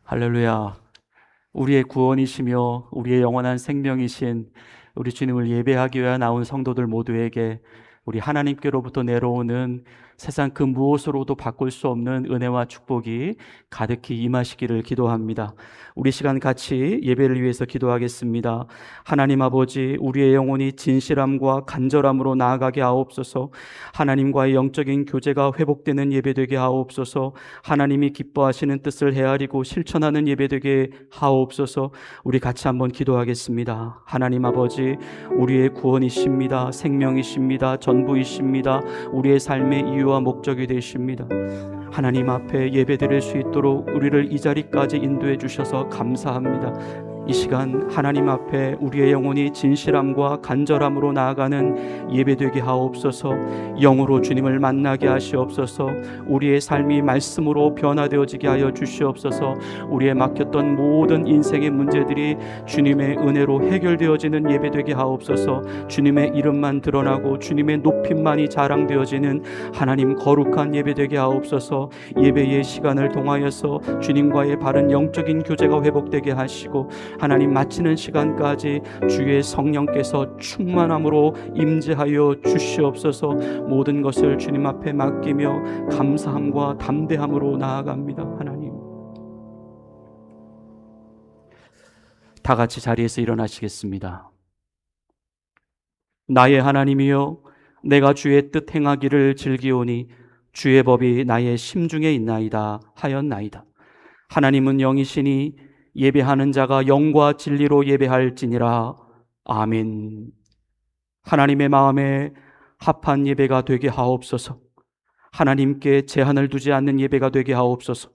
할렐루야. 우리의 구원이시며 우리의 영원한 생명이신 우리 주님을 예배하기 위해 나온 성도들 모두에게 우리 하나님께로부터 내려오는 세상 그 무엇으로도 바꿀 수 없는 은혜와 축복이 가득히 임하시기를 기도합니다. 우리 시간 같이 예배를 위해서 기도하겠습니다. 하나님 아버지, 우리의 영혼이 진실함과 간절함으로 나아가게 하옵소서. 하나님과의 영적인 교제가 회복되는 예배되게 하옵소서. 하나님이 기뻐하시는 뜻을 헤아리고 실천하는 예배되게 하옵소서. 우리 같이 한번 기도하겠습니다. 하나님 아버지, 우리의 구원이십니다. 생명이십니다. 전부이십니다. 우리의 삶의 이유와 목적이 되십니다. 하나님 앞에 예배드릴 수 있도록 우리를 이 자리까지 인도해 주셔서 감사합니다. 이 시간 하나님 앞에 우리의 영혼이 진실함과 간절함으로 나아가는 예배되게 하옵소서. 영으로 주님을 만나게 하시옵소서. 우리의 삶이 말씀으로 변화되어지게 하여 주시옵소서. 우리의 막혔던 모든 인생의 문제들이 주님의 은혜로 해결되어지는 예배되게 하옵소서. 주님의 이름만 드러나고 주님의 높임만이 자랑되어지는 하나님 거룩한 예배되게 하옵소서. 예배의 시간을 통하여서 주님과의 바른 영적인 교제가 회복되게 하시고 하나님 마치는 시간까지 주의 성령께서 충만함으로 임재하여 주시옵소서. 모든 것을 주님 앞에 맡기며 감사함과 담대함으로 나아갑니다. 하나님, 다 같이 자리에서 일어나시겠습니다. 나의 하나님이여, 내가 주의 뜻 행하기를 즐기오니 주의 법이 나의 심중에 있나이다 하였나이다. 하나님은 영이시니 예배하는 자가 영과 진리로 예배할지니라. 아멘. 하나님의 마음에 합한 예배가 되게 하옵소서. 하나님께 제한을 두지 않는 예배가 되게 하옵소서.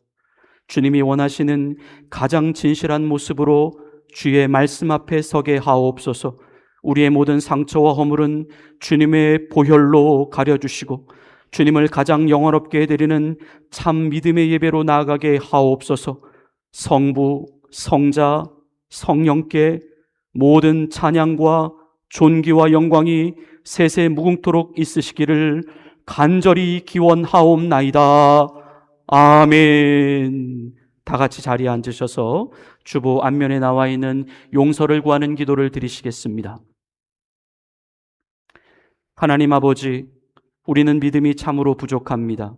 주님이 원하시는 가장 진실한 모습으로 주의 말씀 앞에 서게 하옵소서. 우리의 모든 상처와 허물은 주님의 보혈로 가려주시고 주님을 가장 영원롭게 드리는 참 믿음의 예배로 나아가게 하옵소서. 성부, 성자, 성령께 모든 찬양과 존귀와 영광이 세세 무궁토록 있으시기를 간절히 기원하옵나이다. 아멘. 다 같이 자리에 앉으셔서 주보 앞면에 나와 있는 용서를 구하는 기도를 드리시겠습니다. 하나님 아버지, 우리는 믿음이 참으로 부족합니다.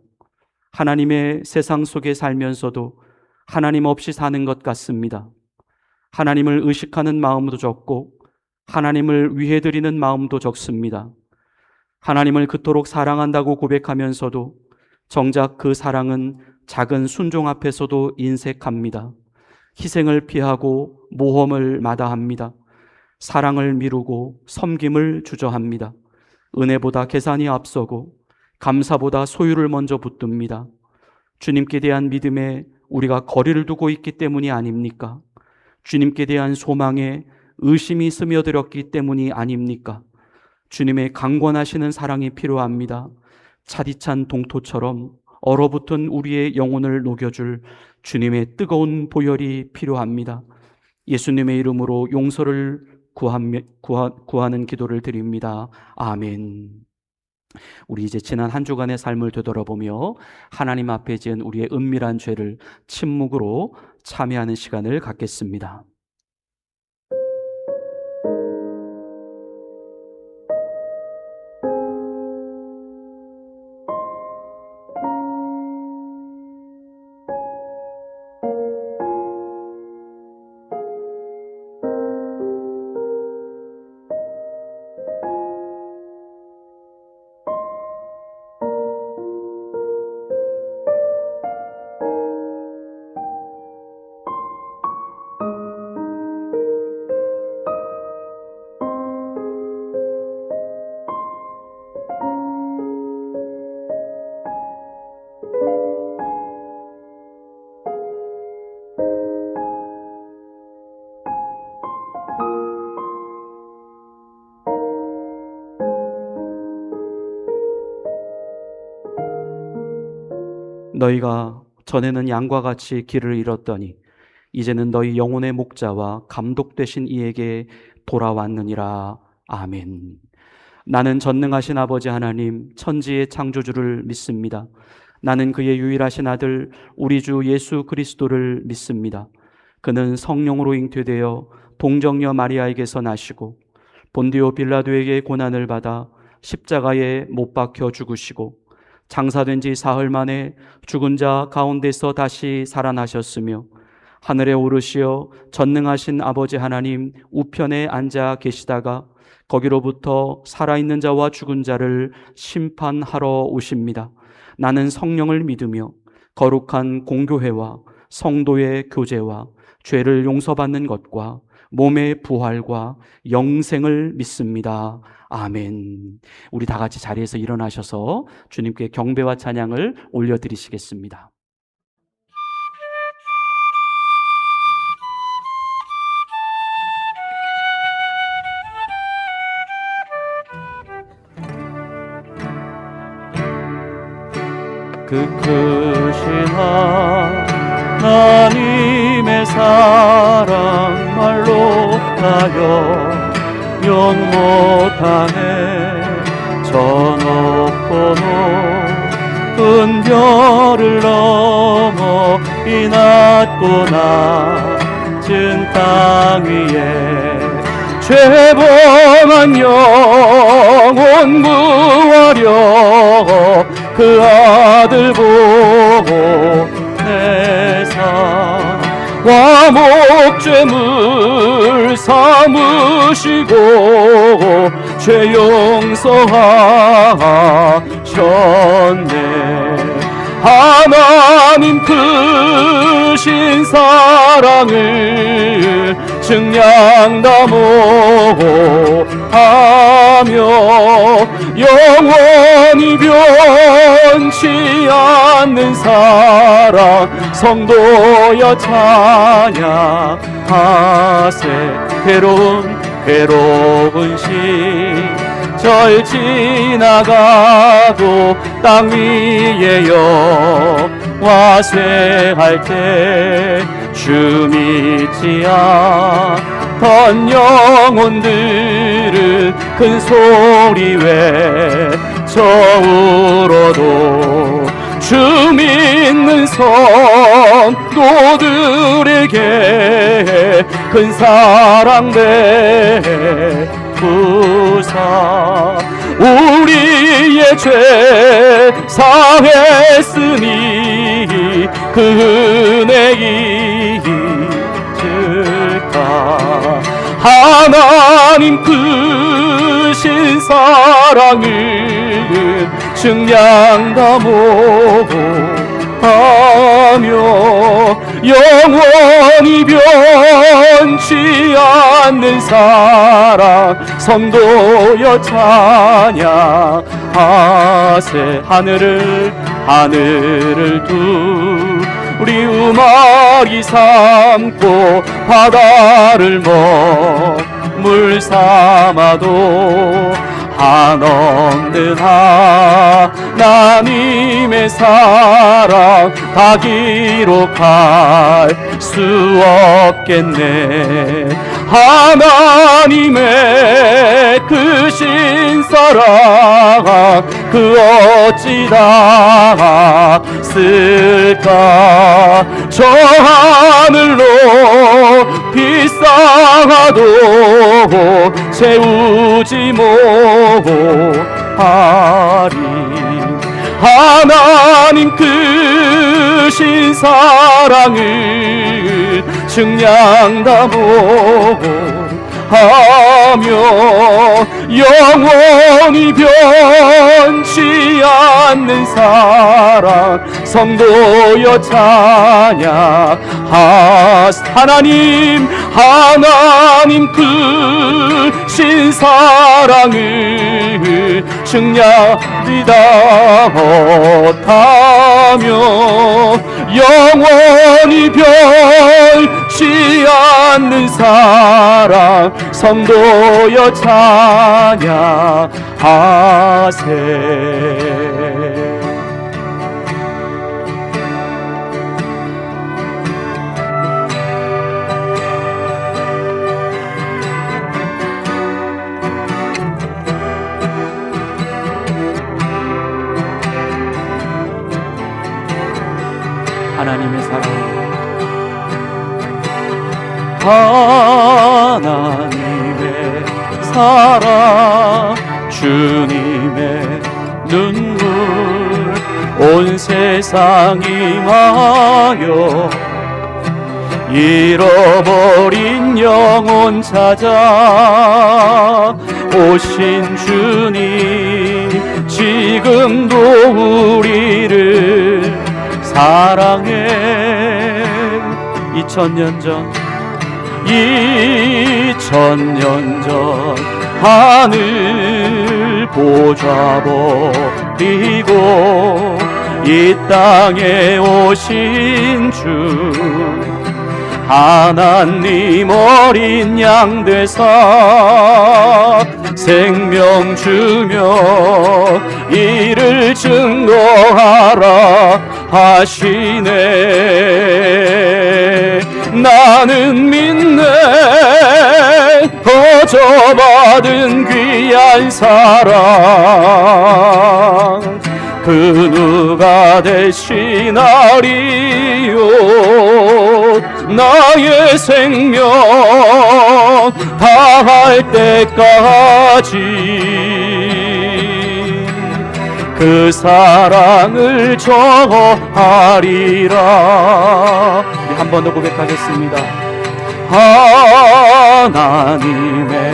하나님의 세상 속에 살면서도 하나님 없이 사는 것 같습니다. 하나님을 의식하는 마음도 적고 하나님을 위해 드리는 마음도 적습니다. 하나님을 그토록 사랑한다고 고백하면서도 정작 그 사랑은 작은 순종 앞에서도 인색합니다. 희생을 피하고 모험을 마다합니다. 사랑을 미루고 섬김을 주저합니다. 은혜보다 계산이 앞서고 감사보다 소유를 먼저 붙듭니다. 주님께 대한 믿음에 우리가 거리를 두고 있기 때문이 아닙니까? 주님께 대한 소망에 의심이 스며들었기 때문이 아닙니까? 주님의 강권하시는 사랑이 필요합니다. 차디찬 동토처럼 얼어붙은 우리의 영혼을 녹여줄 주님의 뜨거운 보혈이 필요합니다. 예수님의 이름으로 용서를 구하는 기도를 드립니다. 아멘. 우리 이제 지난 한 주간의 삶을 되돌아보며 하나님 앞에 지은 우리의 은밀한 죄를 침묵으로 참회하는 시간을 갖겠습니다. 너희가 전에는 양과 같이 길을 잃었더니 이제는 너희 영혼의 목자와 감독 되신 이에게 돌아왔느니라. 아멘. 나는 전능하신 아버지 하나님, 천지의 창조주를 믿습니다. 나는 그의 유일하신 아들 우리 주 예수 그리스도를 믿습니다. 그는 성령으로 잉태되어 동정녀 마리아에게서 나시고 본디오 빌라도에게 고난을 받아 십자가에 못 박혀 죽으시고 장사된 지 사흘 만에 죽은 자 가운데서 다시 살아나셨으며 하늘에 오르시어 전능하신 아버지 하나님 우편에 앉아 계시다가 거기로부터 살아있는 자와 죽은 자를 심판하러 오십니다. 나는 성령을 믿으며 거룩한 공교회와 성도의 교제와 죄를 용서받는 것과 몸의 부활과 영생을 믿습니다. 아멘. 우리 다 같이 자리에서 일어나셔서 주님께 경배와 찬양을 올려드리시겠습니다. 그 크신 하나님의 사랑 말로 하여 영 못하네. 저 높고 높은 별을 넘어 이 낮고 낮은 땅 위에 죄범한 영혼 구하려 그 아들 보내사 화목죄물 삼으시고 죄 용서하셨네. 하나님 크신 사랑을 증량다모하며 영원히 변치 않는 사랑 성도여 찬양하세. 괴로운 시절 지나가도 땅 위에 영화 쇠할 때 주 믿지 않던 영혼들은 큰 소리 외쳐 울어도 주 믿는 성도들에게 큰 사랑 베푸사 우리의 죄 사했으니 그 은혜 잊을까. 하나님 크신 사랑을 증량다모하며 영원히 변치 않는 사랑 성도여 찬양하세. 하늘을 둘이 우마리 삼고 바다를 먹물 삼아도 한없는 하나님의 사랑 다 기록할 수 없겠네. 하나님의 크신 사랑 그 어찌 닿았을까. 저 하늘로 비싸도 채우지 못하리. 하나님 크신 사랑을 증량다모하며 영원히 변치 않는 사랑 성도여 찬양하세. 하나님 크신 사랑을 증량이다 못하며 영원히 변치 않는 사랑 성도여 찬양하세. 하나님의 사랑 주님의 눈물 온 세상 임하여 잃어버린 영혼 찾아 오신 주님 지금도 우리를 사랑해 2000년 전 2000년 전 하늘 보좌 버리고 이 땅에 오신 주 하나님 어린 양 되사 생명 주며 이를 증거하라 하시네. 나는 믿네 거저받은 귀한 사랑 그 누가 대신하리요. 나의 생명 다할 때까지 그 사랑을 저하리라. 한 번 더 고백하겠습니다. 하나님의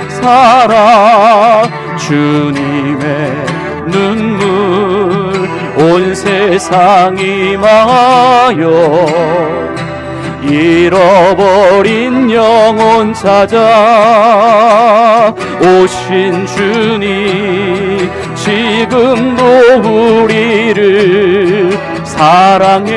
사랑 주님의 눈물 온 세상 임하여 잃어버린 영혼 찾아 오신 주님 지금도 우리를 사랑해.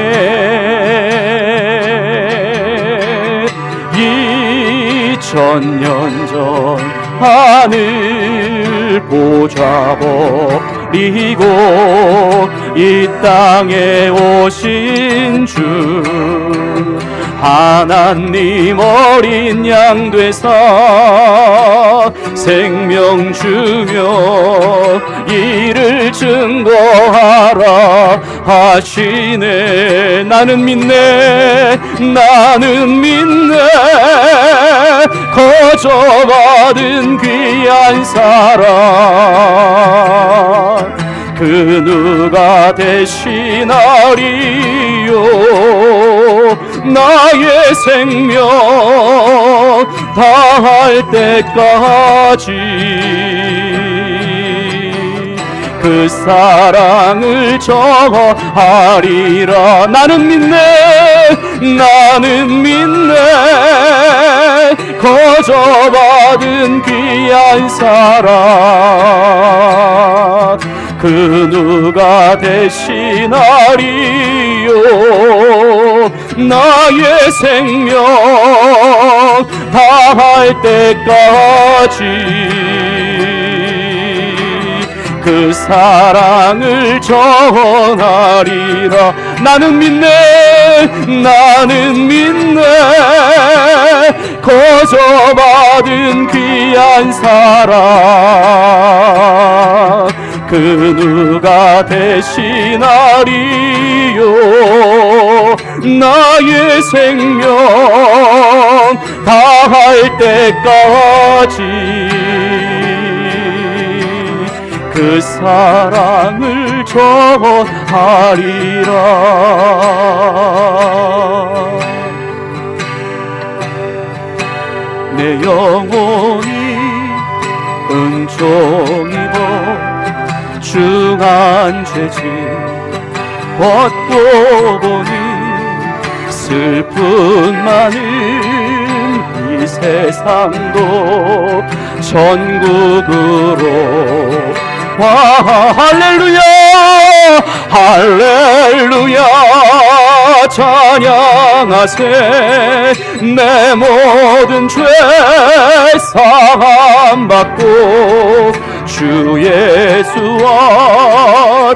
2000년 전 하늘 보좌 버리고 이 땅에 오신 주 하나님 어린 양 되사 생명 주며 이를 증거하라 하시네. 나는 믿네 나는 믿네 거저받은 귀한 사랑 그 누가 대신하리요. 나의 생명 다할 때까지 그 사랑을 저하리라. 나는 믿네 나는 믿네 거저받은 귀한 사랑 그 누가 대신하리요. 나의 생명 다할 때까지 그 사랑을 전하리라. 나는 믿네 나는 믿네 거저받은 귀한 사랑 그 누가 대신하리요. 나의 생명 다할 때까지 그 사랑을 전하리라. 내 영혼이 은총입어 중한 죄짐 벗고 보니 슬픔 많은 이 세상도 천국으로 할렐루야 할렐루야 찬양하세. 내 모든 죄 사함받고 주 예수와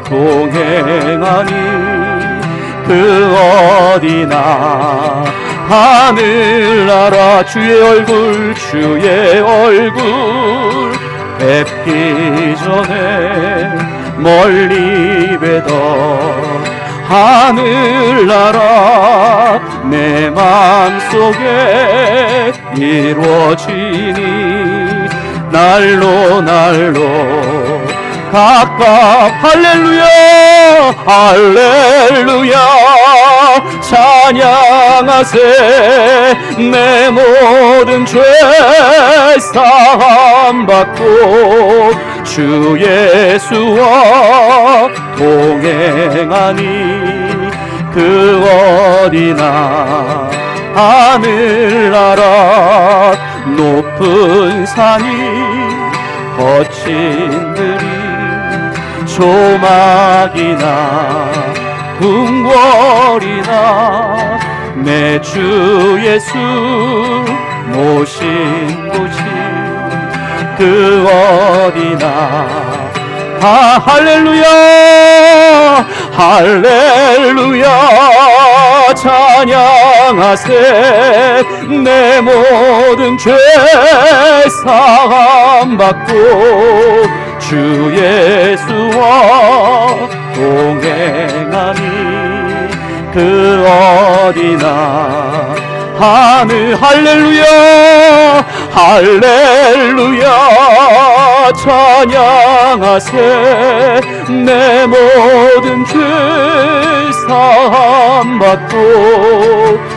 동행하니 그 어디나 하늘나라 주의 얼굴 뵙기 전에 멀리 뵈던 하늘나라 내 맘 세상 속에 이루어지니 날로 날로 각각 할렐루야 할렐루야 찬양하세 내 모든 죄 사함 받고 주 예수와 동행하니 그 어디나 하늘나라 높은 산이 거친 들이 조막이나 궁궐이나 내 주 예수 모신 곳이 그 어디나 할렐루야 할렐루야 찬양하세 내 모든 죄 사함 받고 주 예수와 동행하니 그 어디나 하늘 할렐루야 할렐루야 찬양하세 내 모든 죄 사함 받고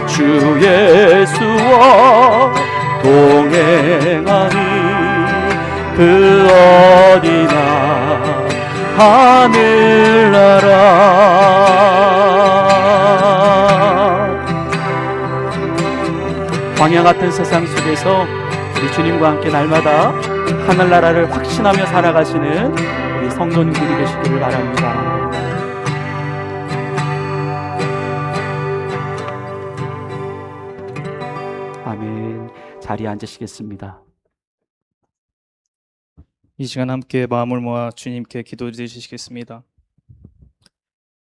주 예수와 동행하니 그 어디나 하늘나라. 광야 같은 세상 속에서 우리 주님과 함께 날마다 하늘나라를 확신하며 살아가시는 우리 성도님들이 되시기를 바랍니다. 아멘. 자리에 앉으시겠습니다. 이 시간 함께 마음을 모아 주님께 기도드리시겠습니다.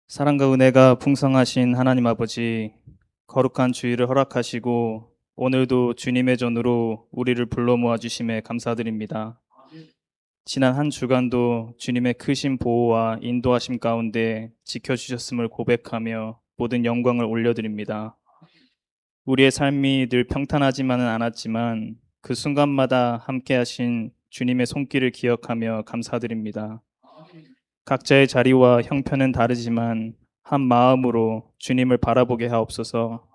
사랑과 은혜가 풍성하신 하나님 아버지, 거룩한 주일을 허락하시고 오늘도 주님의 전으로 우리를 불러 모아주심에 감사드립니다. 지난 한 주간도 주님의 크신 보호와 인도하심 가운데 지켜주셨음을 고백하며 모든 영광을 올려드립니다. 우리의 삶이 늘 평탄하지만은 않았지만 그 순간마다 함께하신 주님의 손길을 기억하며 감사드립니다. 각자의 자리와 형편은 다르지만 한 마음으로 주님을 바라보게 하옵소서.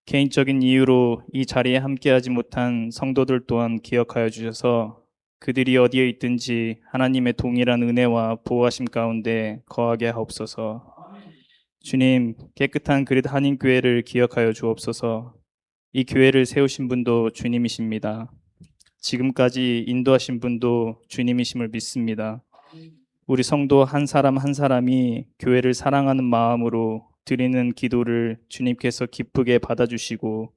개인적인 이유로 이 자리에 함께하지 못한 성도들 또한 기억하여 주셔서 그들이 어디에 있든지 하나님의 동일한 은혜와 보호하심 가운데 거하게 하옵소서. 주님, 깨끗한 그릇 한인교회를 기억하여 주옵소서. 이 교회를 세우신 분도 주님이십니다. 지금까지 인도하신 분도 주님이심을 믿습니다. 우리 성도 한 사람 한 사람이 교회를 사랑하는 마음으로 드리는 기도를 주님께서 기쁘게 받아주시고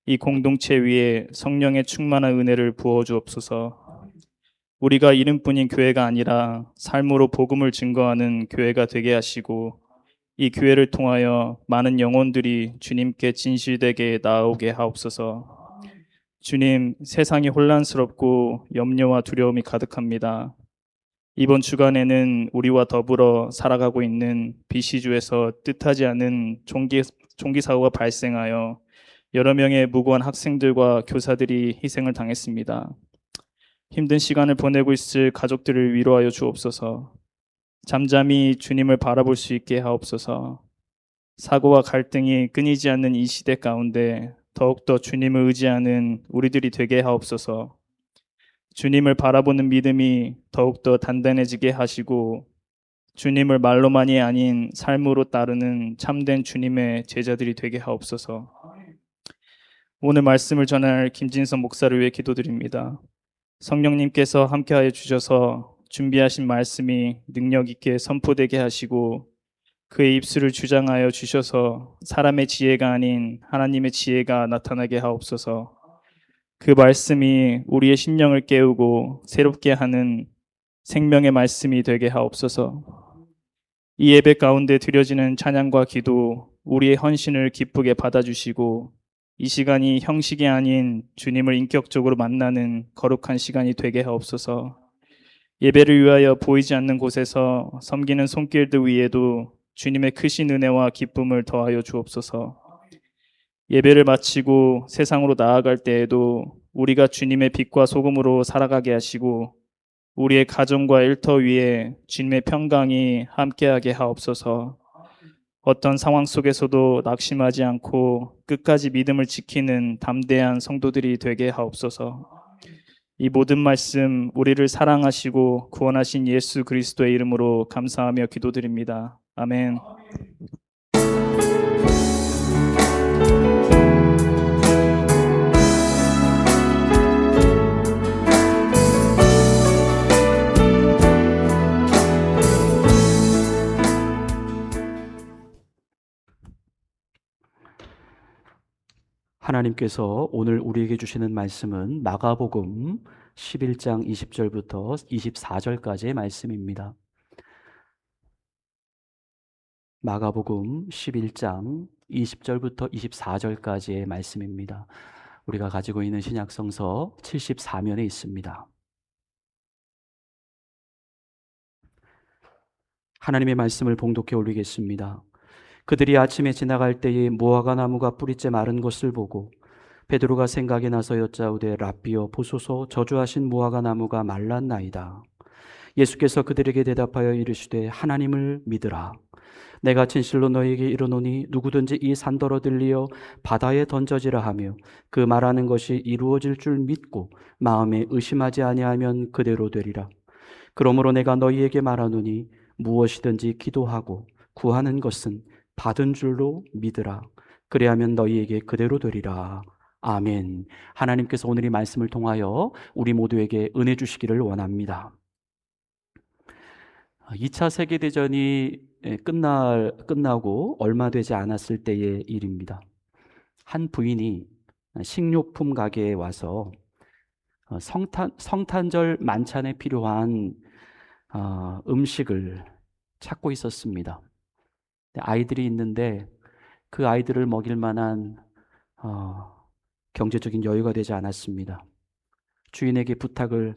이 공동체 위에 성령의 충만한 은혜를 부어 주옵소서. 우리가 이름뿐인 교회가 아니라 삶으로 복음을 증거하는 교회가 되게 하시고 이 교회를 통하여 많은 영혼들이 주님께 진실되게 나아오게 하옵소서. 주님, 세상이 혼란스럽고 염려와 두려움이 가득합니다. 이번 주간에는 우리와 더불어 살아가고 있는 BC주에서 뜻하지 않은 총기 사고가 발생하여 여러 명의 무고한 학생들과 교사들이 희생을 당했습니다. 힘든 시간을 보내고 있을 가족들을 위로하여 주옵소서. 잠잠히 주님을 바라볼 수 있게 하옵소서. 사고와 갈등이 끊이지 않는 이 시대 가운데 더욱더 주님을 의지하는 우리들이 되게 하옵소서. 주님을 바라보는 믿음이 더욱더 단단해지게 하시고 주님을 말로만이 아닌 삶으로 따르는 참된 주님의 제자들이 되게 하옵소서. 오늘 말씀을 전할 김진선 목사를 위해 기도드립니다. 성령님께서 함께하여 주셔서 준비하신 말씀이 능력 있게 선포되게 하시고 그의 입술을 주장하여 주셔서 사람의 지혜가 아닌 하나님의 지혜가 나타나게 하옵소서. 그 말씀이 우리의 심령을 깨우고 새롭게 하는 생명의 말씀이 되게 하옵소서. 이 예배 가운데 드려지는 찬양과 기도, 우리의 헌신을 기쁘게 받아주시고 이 시간이 형식이 아닌 주님을 인격적으로 만나는 거룩한 시간이 되게 하옵소서. 예배를 위하여 보이지 않는 곳에서 섬기는 손길들 위에도 주님의 크신 은혜와 기쁨을 더하여 주옵소서. 예배를 마치고 세상으로 나아갈 때에도 우리가 주님의 빛과 소금으로 살아가게 하시고 우리의 가정과 일터 위에 주님의 평강이 함께하게 하옵소서. 어떤 상황 속에서도 낙심하지 않고 끝까지 믿음을 지키는 담대한 성도들이 되게 하옵소서. 이 모든 말씀 우리를 사랑하시고 구원하신 예수 그리스도의 이름으로 감사하며 기도드립니다. 아멘. 하나님께서 오늘 우리에게 주시는 말씀은 마가복음 11장 20절부터 24절까지의 말씀입니다. 마가복음 11장 20절부터 24절까지의 말씀입니다. 우리가 가지고 있는 신약성서 74면에 있습니다. 하나님의 말씀을 봉독해 올리겠습니다. 그들이 아침에 지나갈 때에 무화과 나무가 뿌리째 마른 것을 보고 베드로가 생각이 나서 여짜오되 랍비여 보소서 저주하신 무화과 나무가 말랐나이다. 예수께서 그들에게 대답하여 이르시되 하나님을 믿으라. 내가 진실로 너희에게 이르노니 누구든지 이 산더러 들리어 바다에 던져지라 하며 그 말하는 것이 이루어질 줄 믿고 마음에 의심하지 아니하면 그대로 되리라. 그러므로 내가 너희에게 말하노니 무엇이든지 기도하고 구하는 것은 받은 줄로 믿으라. 그리하면 너희에게 그대로 되리라. 아멘. 하나님께서 오늘 이 말씀을 통하여 우리 모두에게 은혜 주시기를 원합니다. 2차 세계대전이 끝나고 얼마 되지 않았을 때의 일입니다. 한 부인이 식료품 가게에 와서 성탄절 만찬에 필요한 음식을 찾고 있었습니다. 아이들이 있는데 그 아이들을 먹일 만한 경제적인 여유가 되지 않았습니다. 주인에게 부탁을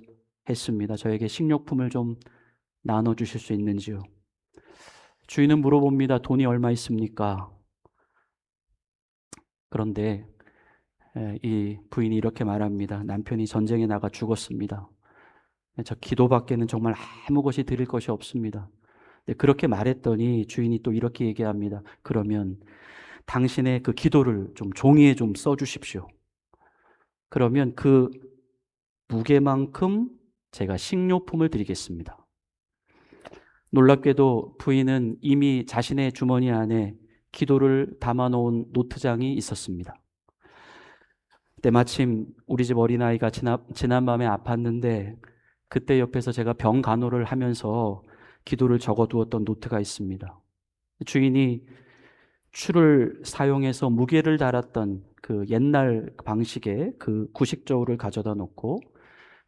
했습니다. 저에게 식료품을 좀 나눠주실 수 있는지요? 주인은 물어봅니다. 돈이 얼마 있습니까? 그런데 이 부인이 이렇게 말합니다. 남편이 전쟁에 나가 죽었습니다. 저 기도밖에는 정말 아무 것이 드릴 것이 없습니다. 그렇게 말했더니 주인이 또 이렇게 얘기합니다. 그러면 당신의 그 기도를 좀 종이에 좀 써주십시오. 그러면 그 무게만큼 제가 식료품을 드리겠습니다. 놀랍게도 부인은 이미 자신의 주머니 안에 기도를 담아놓은 노트장이 있었습니다. 때마침 우리 집 어린아이가 지난밤에 아팠는데 그때 옆에서 제가 병 간호를 하면서 기도를 적어두었던 노트가 있습니다. 주인이 추를 사용해서 무게를 달았던 그 옛날 방식의 그 구식저울을 가져다 놓고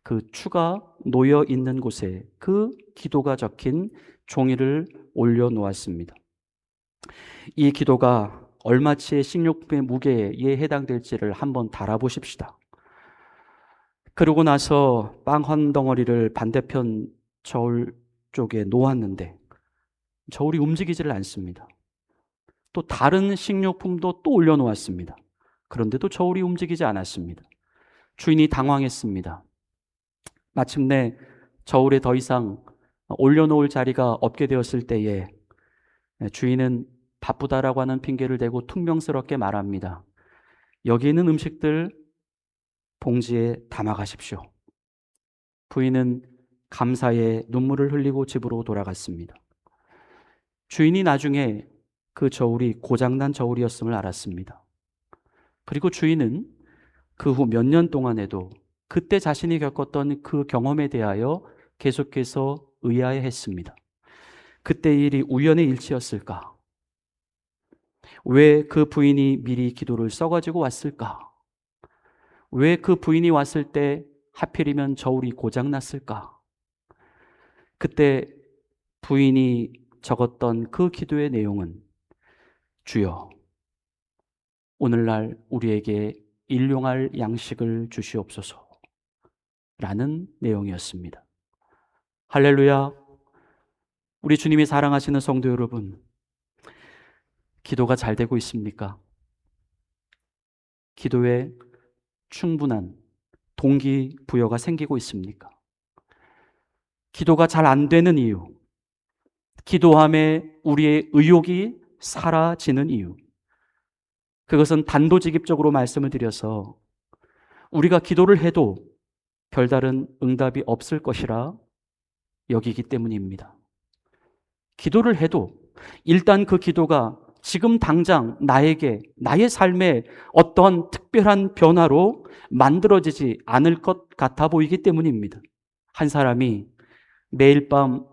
그 추가 놓여 있는 곳에 그 기도가 적힌 종이를 올려놓았습니다. 이 기도가 얼마치의 식료품의 무게에 해당될지를 한번 달아보십시다. 그러고 나서 빵 한 덩어리를 반대편 저울 쪽에 놓았는데 저울이 움직이지를 않습니다. 또 다른 식료품도 또 올려놓았습니다. 그런데도 저울이 움직이지 않았습니다. 주인이 당황했습니다. 마침내 저울에 더 이상 올려놓을 자리가 없게 되었을 때에 주인은 바쁘다라고 하는 핑계를 대고 퉁명스럽게 말합니다. 여기 있는 음식들 봉지에 담아가십시오. 부인은 감사의 눈물을 흘리고 집으로 돌아갔습니다. 주인이 나중에 그 저울이 고장난 저울이었음을 알았습니다. 그리고 주인은 그 후 몇 년 동안에도 그때 자신이 겪었던 그 경험에 대하여 계속해서 의아해했습니다. 그때 일이 우연의 일치였을까? 왜 그 부인이 미리 기도를 써가지고 왔을까? 왜 그 부인이 왔을 때 하필이면 저울이 고장났을까? 그때 부인이 적었던 그 기도의 내용은 주여, 오늘날 우리에게 일용할 양식을 주시옵소서 라는 내용이었습니다. 할렐루야. 우리 주님이 사랑하시는 성도 여러분, 기도가 잘 되고 있습니까? 기도에 충분한 동기부여가 생기고 있습니까? 기도가 잘 안 되는 이유, 기도함에 우리의 의욕이 사라지는 이유, 그것은 단도직입적으로 말씀을 드려서 우리가 기도를 해도 별다른 응답이 없을 것이라 여기기 때문입니다. 기도를 해도 일단 그 기도가 지금 당장 나에게, 나의 삶에 어떠한 특별한 변화로 만들어지지 않을 것 같아 보이기 때문입니다. 한 사람이 매일 밤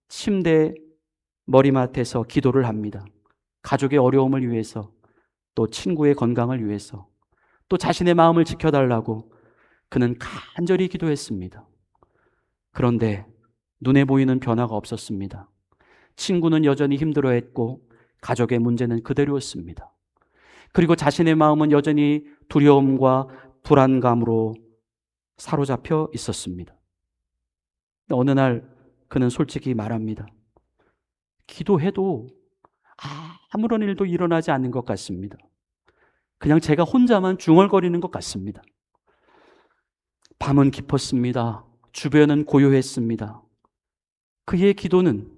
침대 머리맡에서 기도를 합니다. 가족의 어려움을 위해서, 또 친구의 건강을 위해서, 또 자신의 마음을 지켜달라고 그는 간절히 기도했습니다. 그런데 눈에 보이는 변화가 없었습니다. 친구는 여전히 힘들어했고 가족의 문제는 그대로였습니다. 그리고 자신의 마음은 여전히 두려움과 불안감으로 사로잡혀 있었습니다. 어느 날 그는 솔직히 말합니다. 기도해도 아무런 일도 일어나지 않는 것 같습니다. 그냥 제가 혼자만 중얼거리는 것 같습니다. 밤은 깊었습니다. 주변은 고요했습니다. 그의 기도는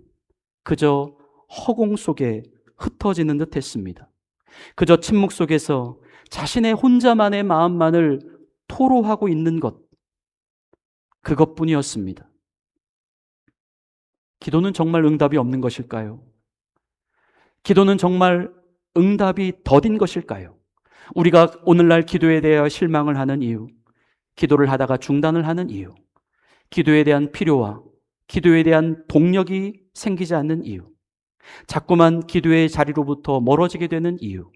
그저 허공 속에 흩어지는 듯 했습니다. 그저 침묵 속에서 자신의 혼자만의 마음만을 토로하고 있는 것, 그것뿐이었습니다. 기도는 정말 응답이 없는 것일까요? 기도는 정말 응답이 더딘 것일까요? 우리가 오늘날 기도에 대하여 실망을 하는 이유, 기도를 하다가 중단을 하는 이유, 기도에 대한 필요와 기도에 대한 동력이 생기지 않는 이유, 자꾸만 기도의 자리로부터 멀어지게 되는 이유,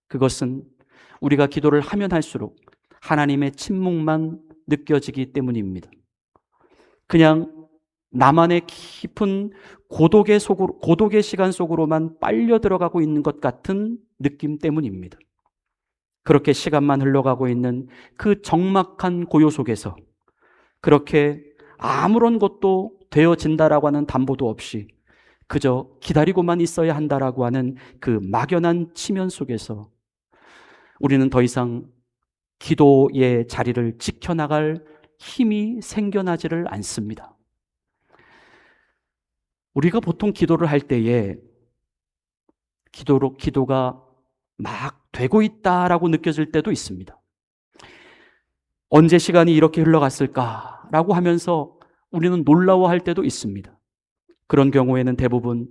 그것은 우리가 기도를 하면 할수록 하나님의 침묵만 느껴지기 때문입니다. 그냥 나만의 깊은 고독의 시간 속으로만 빨려 들어가고 있는 것 같은 느낌 때문입니다. 그렇게 시간만 흘러가고 있는 그 적막한 고요 속에서 그렇게 아무런 것도 되어진다라고 하는 담보도 없이 그저 기다리고만 있어야 한다라고 하는 그 막연한 치면 속에서 우리는 더 이상 기도의 자리를 지켜나갈 힘이 생겨나지를 않습니다. 우리가 보통 기도를 할 때에 기도가 막 되고 있다라고 느껴질 때도 있습니다. 언제 시간이 이렇게 흘러갔을까라고 하면서 우리는 놀라워할 때도 있습니다. 그런 경우에는 대부분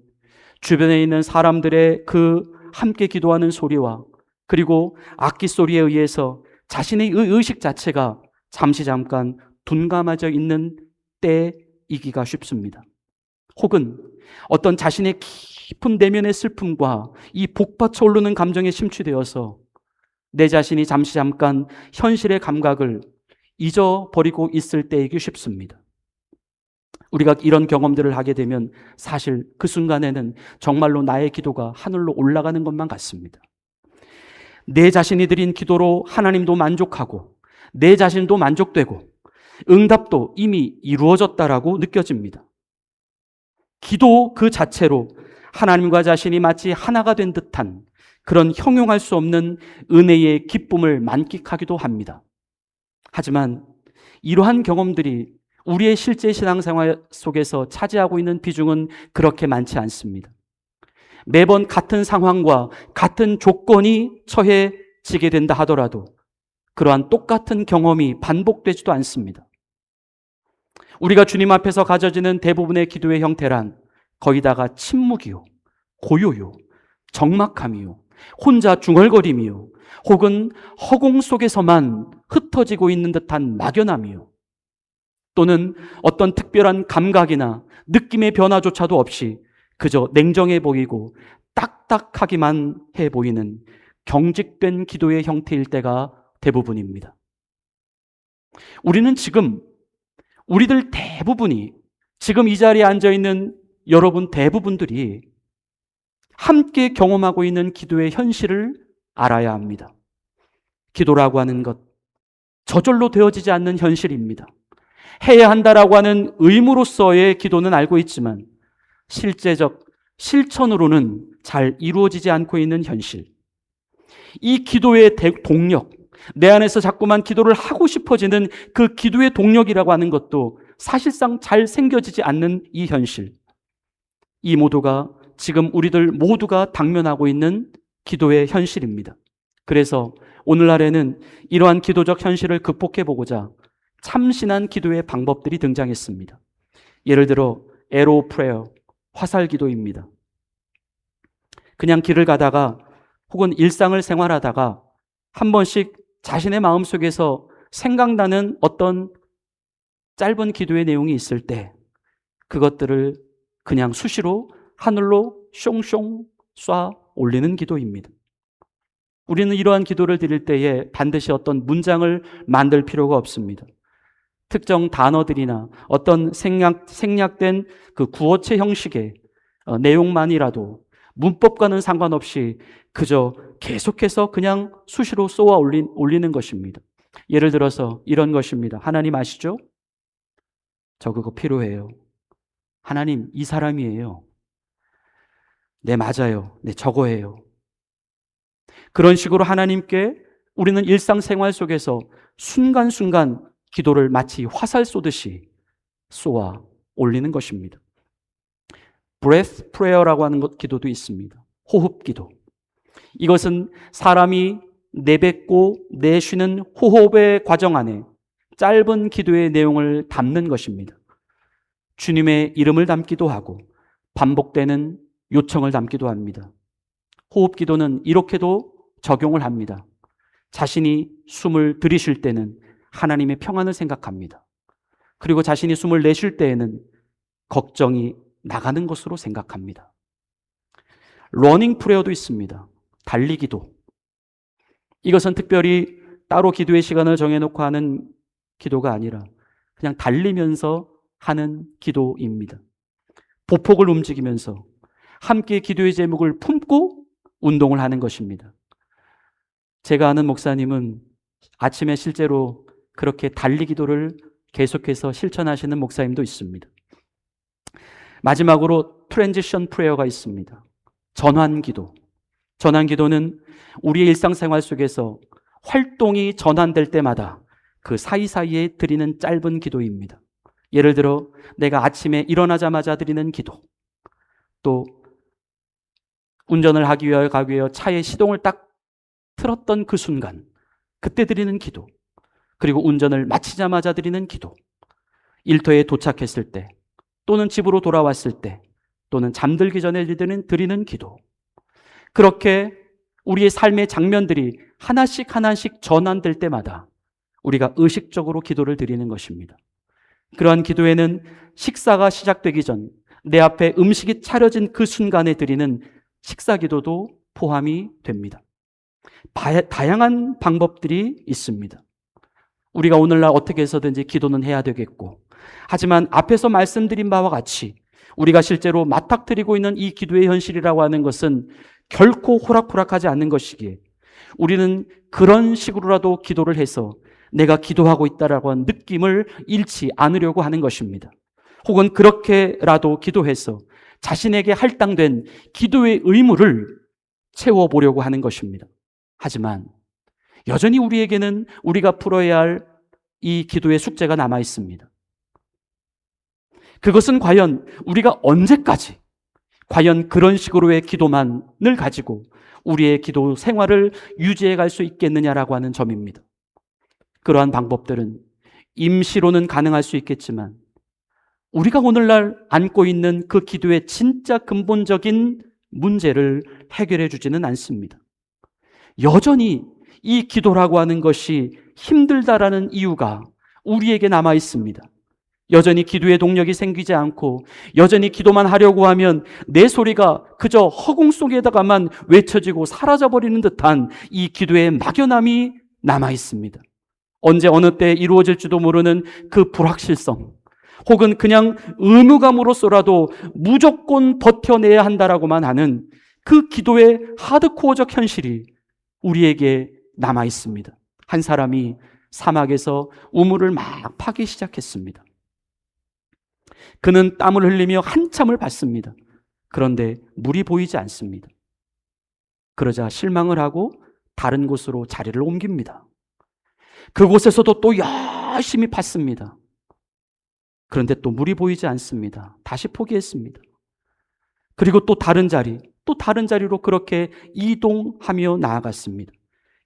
주변에 있는 사람들의 그 함께 기도하는 소리와 그리고 악기 소리에 의해서 자신의 의식 자체가 잠깐 둔감해져 있는 때이기가 쉽습니다. 혹은 어떤 자신의 깊은 내면의 슬픔과 이 복받쳐 오르는 감정에 심취되어서 내 자신이 잠깐 현실의 감각을 잊어버리고 있을 때이기 쉽습니다. 우리가 이런 경험들을 하게 되면 사실 그 순간에는 정말로 나의 기도가 하늘로 올라가는 것만 같습니다. 내 자신이 드린 기도로 하나님도 만족하고 내 자신도 만족되고 응답도 이미 이루어졌다라고 느껴집니다. 기도 그 자체로 하나님과 자신이 마치 하나가 된 듯한 그런 형용할 수 없는 은혜의 기쁨을 만끽하기도 합니다. 하지만 이러한 경험들이 우리의 실제 신앙생활 속에서 차지하고 있는 비중은 그렇게 많지 않습니다. 매번 같은 상황과 같은 조건이 처해지게 된다 하더라도 그러한 똑같은 경험이 반복되지도 않습니다. 우리가 주님 앞에서 가져지는 대부분의 기도의 형태란 거의 다가 침묵이요, 고요요, 적막함이요, 혼자 중얼거림이요, 혹은 허공 속에서만 흩어지고 있는 듯한 막연함이요, 또는 어떤 특별한 감각이나 느낌의 변화조차도 없이 그저 냉정해 보이고 딱딱하기만 해 보이는 경직된 기도의 형태일 때가 대부분입니다. 우리는 지금 우리들 대부분이 지금 이 자리에 앉아있는 여러분 대부분들이 함께 경험하고 있는 기도의 현실을 알아야 합니다. 기도라고 하는 것, 저절로 되어지지 않는 현실입니다. 해야 한다라고 하는 의무로서의 기도는 알고 있지만 실제적 실천으로는 잘 이루어지지 않고 있는 현실. 이 기도의 동력, 내 안에서 자꾸만 기도를 하고 싶어지는 그 기도의 동력이라고 하는 것도 사실상 잘 생겨지지 않는 이 현실. 이 모두가 지금 우리들 모두가 당면하고 있는 기도의 현실입니다. 그래서 오늘날에는 이러한 기도적 현실을 극복해 보고자 참신한 기도의 방법들이 등장했습니다. 예를 들어 에로 프레어, 화살 기도입니다. 그냥 길을 가다가 혹은 일상을 생활하다가 한 번씩 자신의 마음속에서 생각나는 어떤 짧은 기도의 내용이 있을 때 그것들을 그냥 수시로 하늘로 숑숑 쏴 올리는 기도입니다. 우리는 이러한 기도를 드릴 때에 반드시 어떤 문장을 만들 필요가 없습니다. 특정 단어들이나 어떤 생략된 그 구어체 형식의 내용만이라도 문법과는 상관없이 그저 계속해서 그냥 수시로 쏘아 올리는 것입니다. 예를 들어서 이런 것입니다. 하나님 아시죠? 저 그거 필요해요. 하나님, 이 사람이에요. 네, 맞아요. 네, 저거예요. 그런 식으로 하나님께 우리는 일상생활 속에서 순간순간 기도를 마치 화살 쏘듯이 쏘아 올리는 것입니다. breath prayer라고 하는 기도도 있습니다. 호흡 기도. 이것은 사람이 내뱉고 내쉬는 호흡의 과정 안에 짧은 기도의 내용을 담는 것입니다. 주님의 이름을 담기도 하고 반복되는 요청을 담기도 합니다. 호흡 기도는 이렇게도 적용을 합니다. 자신이 숨을 들이쉴 때는 하나님의 평안을 생각합니다. 그리고 자신이 숨을 내쉴 때에는 걱정이 나가는 것으로 생각합니다. 러닝 프레어도 있습니다. 달리기도. 이것은 특별히 따로 기도의 시간을 정해놓고 하는 기도가 아니라 그냥 달리면서 하는 기도입니다. 보폭을 움직이면서 함께 기도의 제목을 품고 운동을 하는 것입니다. 제가 아는 목사님은 아침에 실제로 그렇게 달리 기도를 계속해서 실천하시는 목사님도 있습니다. 마지막으로 트랜지션 프레어가 있습니다. 전환 기도. 전환 기도는 우리의 일상생활 속에서 활동이 전환될 때마다 그 사이사이에 드리는 짧은 기도입니다. 예를 들어 내가 아침에 일어나자마자 드리는 기도, 또 운전을 하기 위하여 차의 시동을 딱 틀었던 그 순간 그때 드리는 기도, 그리고 운전을 마치자마자 드리는 기도, 일터에 도착했을 때 또는 집으로 돌아왔을 때 또는 잠들기 전에 드리는 기도. 그렇게 우리의 삶의 장면들이 하나씩 전환될 때마다 우리가 의식적으로 기도를 드리는 것입니다. 그러한 기도에는 식사가 시작되기 전 내 앞에 음식이 차려진 그 순간에 드리는 식사 기도도 포함이 됩니다. 다양한 방법들이 있습니다. 우리가 오늘날 어떻게 해서든지 기도는 해야 되겠고, 하지만 앞에서 말씀드린 바와 같이 우리가 실제로 맞닥뜨리고 있는 이 기도의 현실이라고 하는 것은 결코 호락호락하지 않는 것이기에 우리는 그런 식으로라도 기도를 해서 내가 기도하고 있다라고 하는 느낌을 잃지 않으려고 하는 것입니다. 혹은 그렇게라도 기도해서 자신에게 할당된 기도의 의무를 채워보려고 하는 것입니다. 하지만 여전히 우리에게는 우리가 풀어야 할 이 기도의 숙제가 남아 있습니다. 그것은 과연 우리가 언제까지 과연 그런 식으로의 기도만을 가지고 우리의 기도 생활을 유지해 갈 수 있겠느냐라고 하는 점입니다. 그러한 방법들은 임시로는 가능할 수 있겠지만 우리가 오늘날 안고 있는 그 기도의 진짜 근본적인 문제를 해결해 주지는 않습니다. 여전히 이 기도라고 하는 것이 힘들다라는 이유가 우리에게 남아 있습니다. 여전히 기도의 동력이 생기지 않고 여전히 기도만 하려고 하면 내 소리가 그저 허공 속에다가만 외쳐지고 사라져버리는 듯한 이 기도의 막연함이 남아 있습니다. 언제 어느 때 이루어질지도 모르는 그 불확실성, 혹은 그냥 의무감으로서라도 무조건 버텨내야 한다라고만 하는 그 기도의 하드코어적 현실이 우리에게 남아 있습니다. 한 사람이 사막에서 우물을 막 파기 시작했습니다. 그는 땀을 흘리며 한참을 밟습니다. 그런데 물이 보이지 않습니다. 그러자 실망을 하고 다른 곳으로 자리를 옮깁니다. 그곳에서도 또 열심히 팠습니다. 그런데 또 물이 보이지 않습니다. 다시 포기했습니다. 그리고 또 다른 자리로 그렇게 이동하며 나아갔습니다.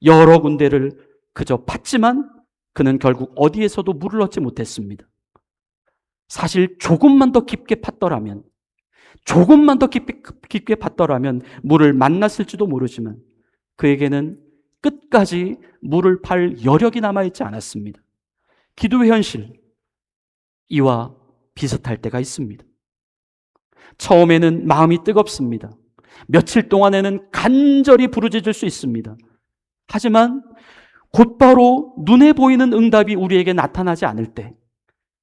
여러 군데를 그저 팠지만 그는 결국 어디에서도 물을 얻지 못했습니다. 사실 조금만 더 깊게 팠더라면 물을 만났을지도 모르지만 그에게는 끝까지 물을 팔 여력이 남아있지 않았습니다. 기도의 현실, 이와 비슷할 때가 있습니다. 처음에는 마음이 뜨겁습니다. 며칠 동안에는 간절히 부르짖을 수 있습니다. 하지만 곧바로 눈에 보이는 응답이 우리에게 나타나지 않을 때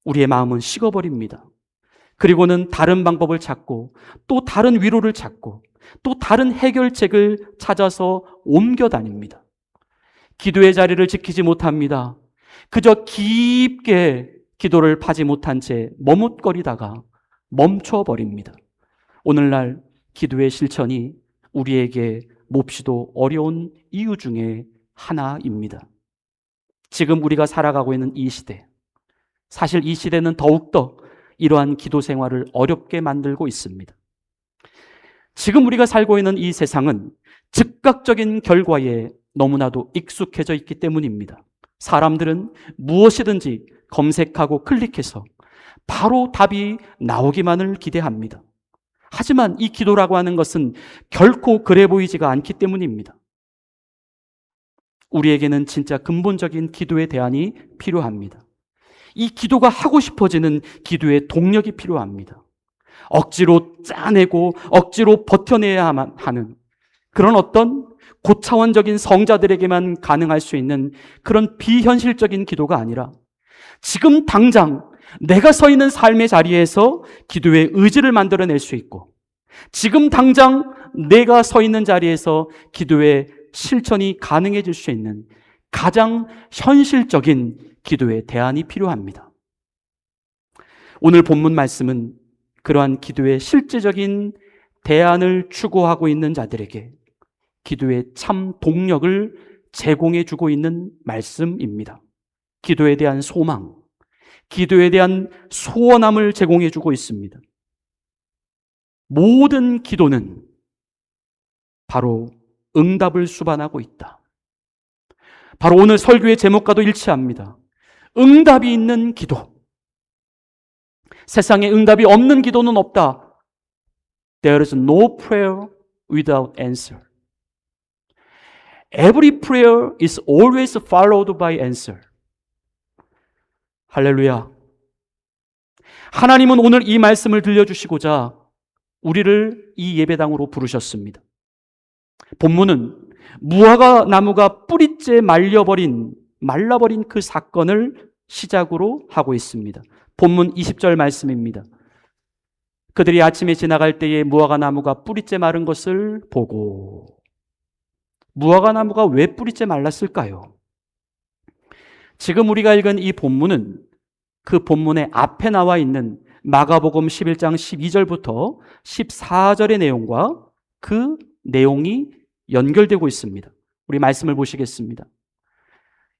우리의 마음은 식어버립니다. 그리고는 다른 방법을 찾고 또 다른 위로를 찾고 또 다른 해결책을 찾아서 옮겨 다닙니다. 기도의 자리를 지키지 못합니다. 그저 깊게 기도를 파지 못한 채 머뭇거리다가 멈춰버립니다. 오늘날 기도의 실천이 우리에게 몹시도 어려운 이유 중에 하나입니다. 지금 우리가 살아가고 있는 이 시대, 사실 이 시대는 더욱더 이러한 기도 생활을 어렵게 만들고 있습니다. 지금 우리가 살고 있는 이 세상은 즉각적인 결과에 너무나도 익숙해져 있기 때문입니다. 사람들은 무엇이든지 검색하고 클릭해서 바로 답이 나오기만을 기대합니다. 하지만 이 기도라고 하는 것은 결코 그래 보이지가 않기 때문입니다. 우리에게는 진짜 근본적인 기도의 대안이 필요합니다. 이 기도가 하고 싶어지는 기도의 동력이 필요합니다. 억지로 짜내고 억지로 버텨내야 하는 그런 어떤 고차원적인 성자들에게만 가능할 수 있는 그런 비현실적인 기도가 아니라 지금 당장 내가 서 있는 삶의 자리에서 기도의 의지를 만들어낼 수 있고 지금 당장 내가 서 있는 자리에서 기도의 실천이 가능해질 수 있는 가장 현실적인 기도의 대안이 필요합니다. 오늘 본문 말씀은 그러한 기도의 실제적인 대안을 추구하고 있는 자들에게 기도의 참 동력을 제공해 주고 있는 말씀입니다. 기도에 대한 소망, 기도에 대한 소원함을 제공해 주고 있습니다. 모든 기도는 바로 응답을 수반하고 있다. 바로 오늘 설교의 제목과도 일치합니다. 응답이 있는 기도. 세상에 응답이 없는 기도는 없다. There is no prayer without answer. Every prayer is always followed by answer. 할렐루야. 하나님은 오늘 이 말씀을 들려주시고자 우리를 이 예배당으로 부르셨습니다. 본문은 무화과 나무가 뿌리째 말라버린 그 사건을 시작으로 하고 있습니다. 본문 20절 말씀입니다. 그들이 아침에 지나갈 때에 무화과 나무가 뿌리째 마른 것을 보고, 무화과 나무가 왜 뿌리째 말랐을까요? 지금 우리가 읽은 이 본문은 그 본문의 앞에 나와 있는 마가복음 11장 12절부터 14절의 내용과 그 내용이 연결되고 있습니다. 우리 말씀을 보시겠습니다.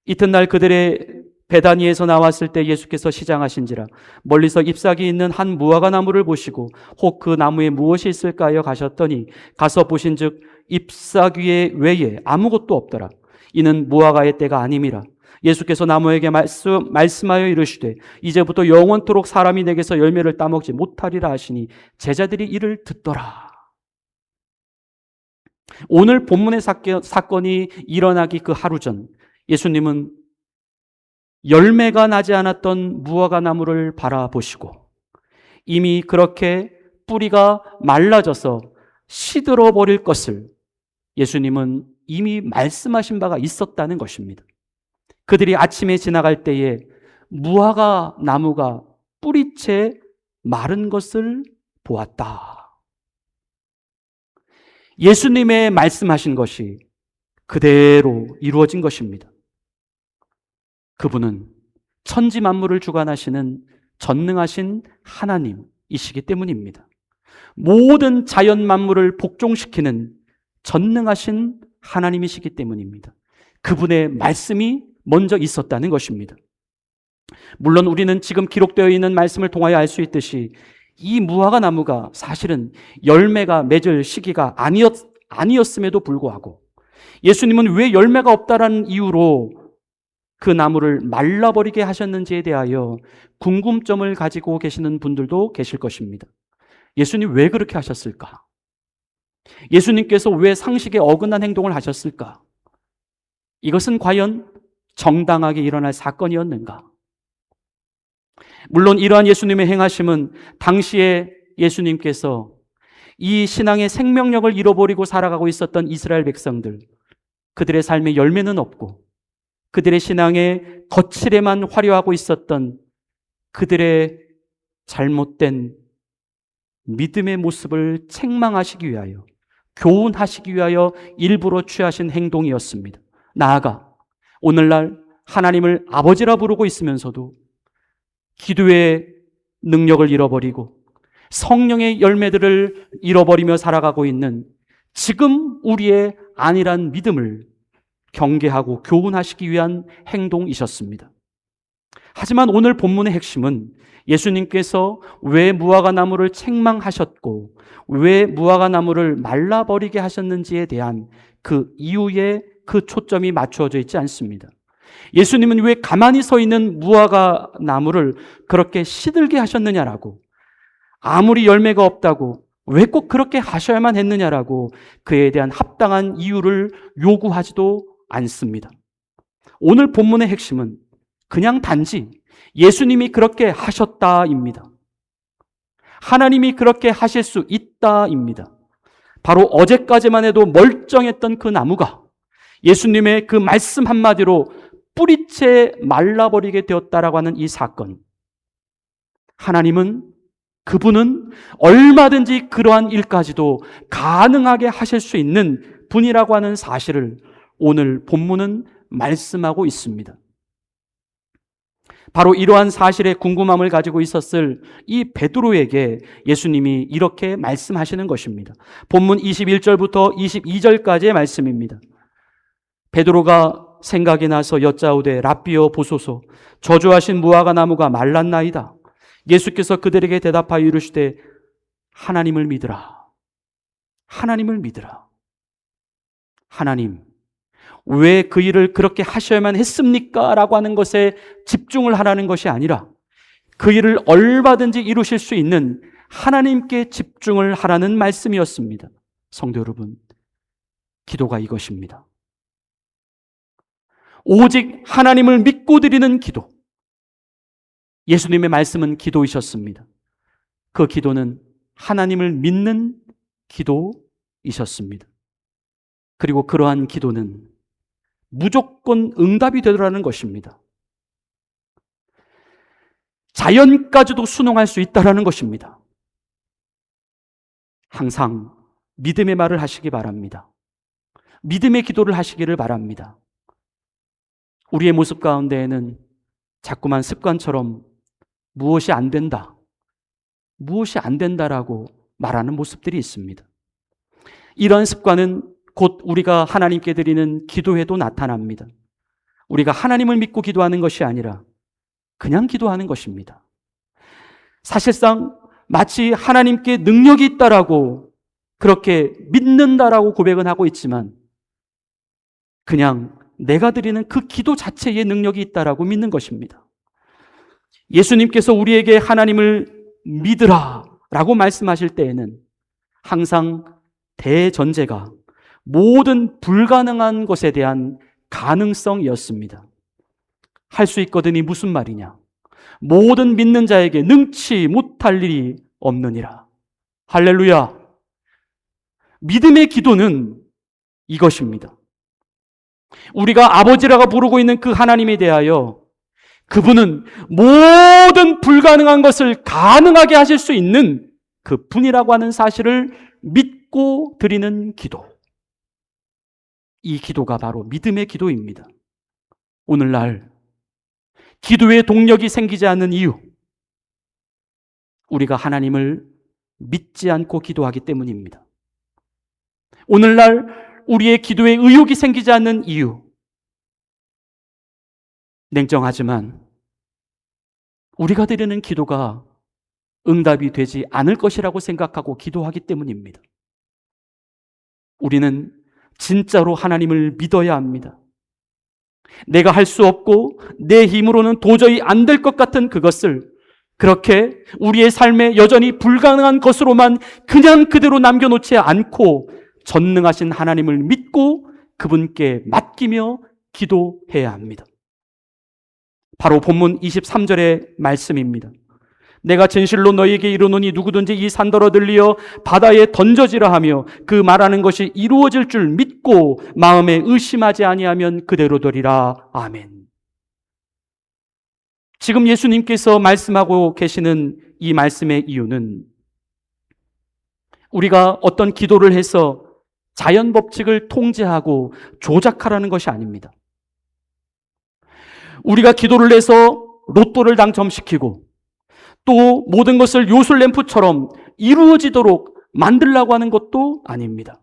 이튿날 그들의 베다니에서 나왔을 때 예수께서 시장하신지라 멀리서 잎사귀 있는 한 무화과 나무를 보시고 혹 그 나무에 무엇이 있을까요? 가셨더니 가서 보신즉 잎사귀의 외에 아무것도 없더라. 이는 무화과의 때가 아님이라. 예수께서 나무에게 말씀하여 이르시되 이제부터 영원토록 사람이 내게서 열매를 따먹지 못하리라 하시니 제자들이 이를 듣더라. 오늘 본문의 사건이 일어나기 그 하루 전 예수님은 열매가 나지 않았던 무화과 나무를 바라보시고 이미 그렇게 뿌리가 말라져서 시들어 버릴 것을 예수님은 이미 말씀하신 바가 있었다는 것입니다. 그들이 아침에 지나갈 때에 무화과 나무가 뿌리채 마른 것을 보았다. 예수님의 말씀하신 것이 그대로 이루어진 것입니다. 그분은 천지 만물을 주관하시는 전능하신 하나님이시기 때문입니다. 모든 자연 만물을 복종시키는 전능하신 하나님이시기 때문입니다. 그분의 말씀이 먼저 있었다는 것입니다. 물론 우리는 지금 기록되어 있는 말씀을 통하여 알 수 있듯이 이 무화과 나무가 사실은 열매가 맺을 시기가 아니었음에도 불구하고 예수님은 왜 열매가 없다라는 이유로 그 나무를 말라버리게 하셨는지에 대하여 궁금점을 가지고 계시는 분들도 계실 것입니다. 예수님 왜 그렇게 하셨을까? 예수님께서 왜 상식에 어긋난 행동을 하셨을까? 이것은 과연 정당하게 일어날 사건이었는가? 물론 이러한 예수님의 행하심은 당시에 예수님께서 이 신앙의 생명력을 잃어버리고 살아가고 있었던 이스라엘 백성들, 그들의 삶의 열매는 없고 그들의 신앙의 거칠에만 화려하고 있었던 그들의 잘못된 믿음의 모습을 책망하시기 위하여, 교훈하시기 위하여 일부러 취하신 행동이었습니다. 나아가 오늘날 하나님을 아버지라 부르고 있으면서도 기도의 능력을 잃어버리고 성령의 열매들을 잃어버리며 살아가고 있는 지금 우리의 안일한 믿음을 경계하고 교훈하시기 위한 행동이셨습니다. 하지만 오늘 본문의 핵심은 예수님께서 왜 무화과 나무를 책망하셨고 왜 무화과 나무를 말라버리게 하셨는지에 대한 그 이유에 그 초점이 맞추어져 있지 않습니다. 예수님은 왜 가만히 서 있는 무화과 나무를 그렇게 시들게 하셨느냐라고, 아무리 열매가 없다고 왜 꼭 그렇게 하셔야만 했느냐라고 그에 대한 합당한 이유를 요구하지도 않습니다. 오늘 본문의 핵심은 그냥 단지 예수님이 그렇게 하셨다입니다. 하나님이 그렇게 하실 수 있다입니다. 바로 어제까지만 해도 멀쩡했던 그 나무가 예수님의 그 말씀 한마디로 뿌리채 말라버리게 되었다라고 하는 이 사건. 하나님은, 그분은 얼마든지 그러한 일까지도 가능하게 하실 수 있는 분이라고 하는 사실을 오늘 본문은 말씀하고 있습니다. 바로 이러한 사실에 궁금함을 가지고 있었을 이 베드로에게 예수님이 이렇게 말씀하시는 것입니다. 본문 21절부터 22절까지의 말씀입니다. 베드로가 생각이 나서 여짜오되 랍비여 보소서, 저주하신 무화과 나무가 말랐나이다. 예수께서 그들에게 대답하여 이르시되 하나님을 믿으라. 하나님을 믿으라. 하나님, 왜 그 일을 그렇게 하셔야만 했습니까? 라고 하는 것에 집중을 하라는 것이 아니라 그 일을 얼마든지 이루실 수 있는 하나님께 집중을 하라는 말씀이었습니다. 성도 여러분, 기도가 이것입니다. 오직 하나님을 믿고 드리는 기도. 예수님의 말씀은 기도이셨습니다. 그 기도는 하나님을 믿는 기도이셨습니다. 그리고 그러한 기도는 무조건 응답이 되더라는 것입니다. 자연까지도 순응할 수 있다라는 것입니다. 항상 믿음의 말을 하시기 바랍니다. 믿음의 기도를 하시기를 바랍니다. 우리의 모습 가운데에는 자꾸만 습관처럼 무엇이 안 된다, 무엇이 안 된다라고 말하는 모습들이 있습니다. 이런 습관은 곧 우리가 하나님께 드리는 기도에도 나타납니다. 우리가 하나님을 믿고 기도하는 것이 아니라 그냥 기도하는 것입니다. 사실상 마치 하나님께 능력이 있다라고 그렇게 믿는다라고 고백은 하고 있지만 그냥 내가 드리는 그 기도 자체에 능력이 있다라고 믿는 것입니다. 예수님께서 우리에게 하나님을 믿으라 라고 말씀하실 때에는 항상 대전제가 모든 불가능한 것에 대한 가능성이었습니다. 할 수 있거든이 무슨 말이냐? 모든 믿는 자에게 능치 못할 일이 없느니라. 할렐루야. 믿음의 기도는 이것입니다. 우리가 아버지라고 부르고 있는 그 하나님에 대하여 그분은 모든 불가능한 것을 가능하게 하실 수 있는 그 분이라고 하는 사실을 믿고 드리는 기도. 이 기도가 바로 믿음의 기도입니다. 오늘날 기도의 동력이 생기지 않는 이유, 우리가 하나님을 믿지 않고 기도하기 때문입니다. 오늘날 우리의 기도에 의욕이 생기지 않는 이유, 냉정하지만 우리가 드리는 기도가 응답이 되지 않을 것이라고 생각하고 기도하기 때문입니다. 우리는 진짜로 하나님을 믿어야 합니다. 내가 할 수 없고 내 힘으로는 도저히 안 될 것 같은 그것을 그렇게 우리의 삶에 여전히 불가능한 것으로만 그냥 그대로 남겨놓지 않고 전능하신 하나님을 믿고 그분께 맡기며 기도해야 합니다. 바로 본문 23절의 말씀입니다. 내가 진실로 너희에게 이르노니 누구든지 이 산더러 들리어 바다에 던져지라 하며 그 말하는 것이 이루어질 줄 믿고 마음에 의심하지 아니하면 그대로 되리라. 아멘. 지금 예수님께서 말씀하고 계시는 이 말씀의 이유는 우리가 어떤 기도를 해서 자연 법칙을 통제하고 조작하라는 것이 아닙니다. 우리가 기도를 해서 로또를 당첨시키고 또 모든 것을 요술램프처럼 이루어지도록 만들려고 하는 것도 아닙니다.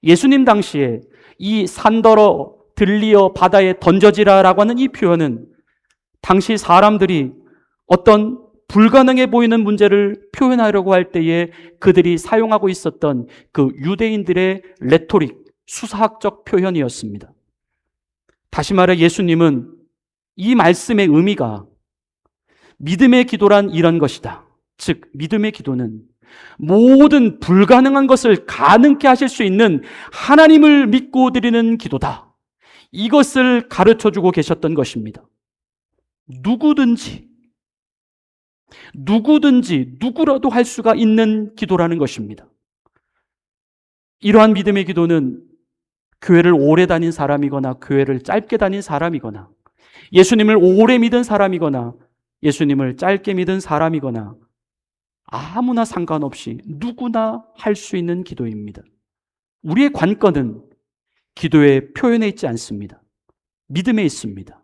예수님 당시에 이 산더러 들리어 바다에 던져지라라고 하는 이 표현은 당시 사람들이 어떤 불가능해 보이는 문제를 표현하려고 할 때에 그들이 사용하고 있었던 그 유대인들의 레토릭, 수사학적 표현이었습니다. 다시 말해 예수님은 이 말씀의 의미가 믿음의 기도란 이런 것이다. 즉 믿음의 기도는 모든 불가능한 것을 가능케 하실 수 있는 하나님을 믿고 드리는 기도다. 이것을 가르쳐주고 계셨던 것입니다. 누구든지 누구라도 할 수가 있는 기도라는 것입니다. 이러한 믿음의 기도는 교회를 오래 다닌 사람이거나 교회를 짧게 다닌 사람이거나 예수님을 오래 믿은 사람이거나 예수님을 짧게 믿은 사람이거나 아무나 상관없이 누구나 할 수 있는 기도입니다. 우리의 관건은 기도의 표현에 있지 않습니다. 믿음에 있습니다.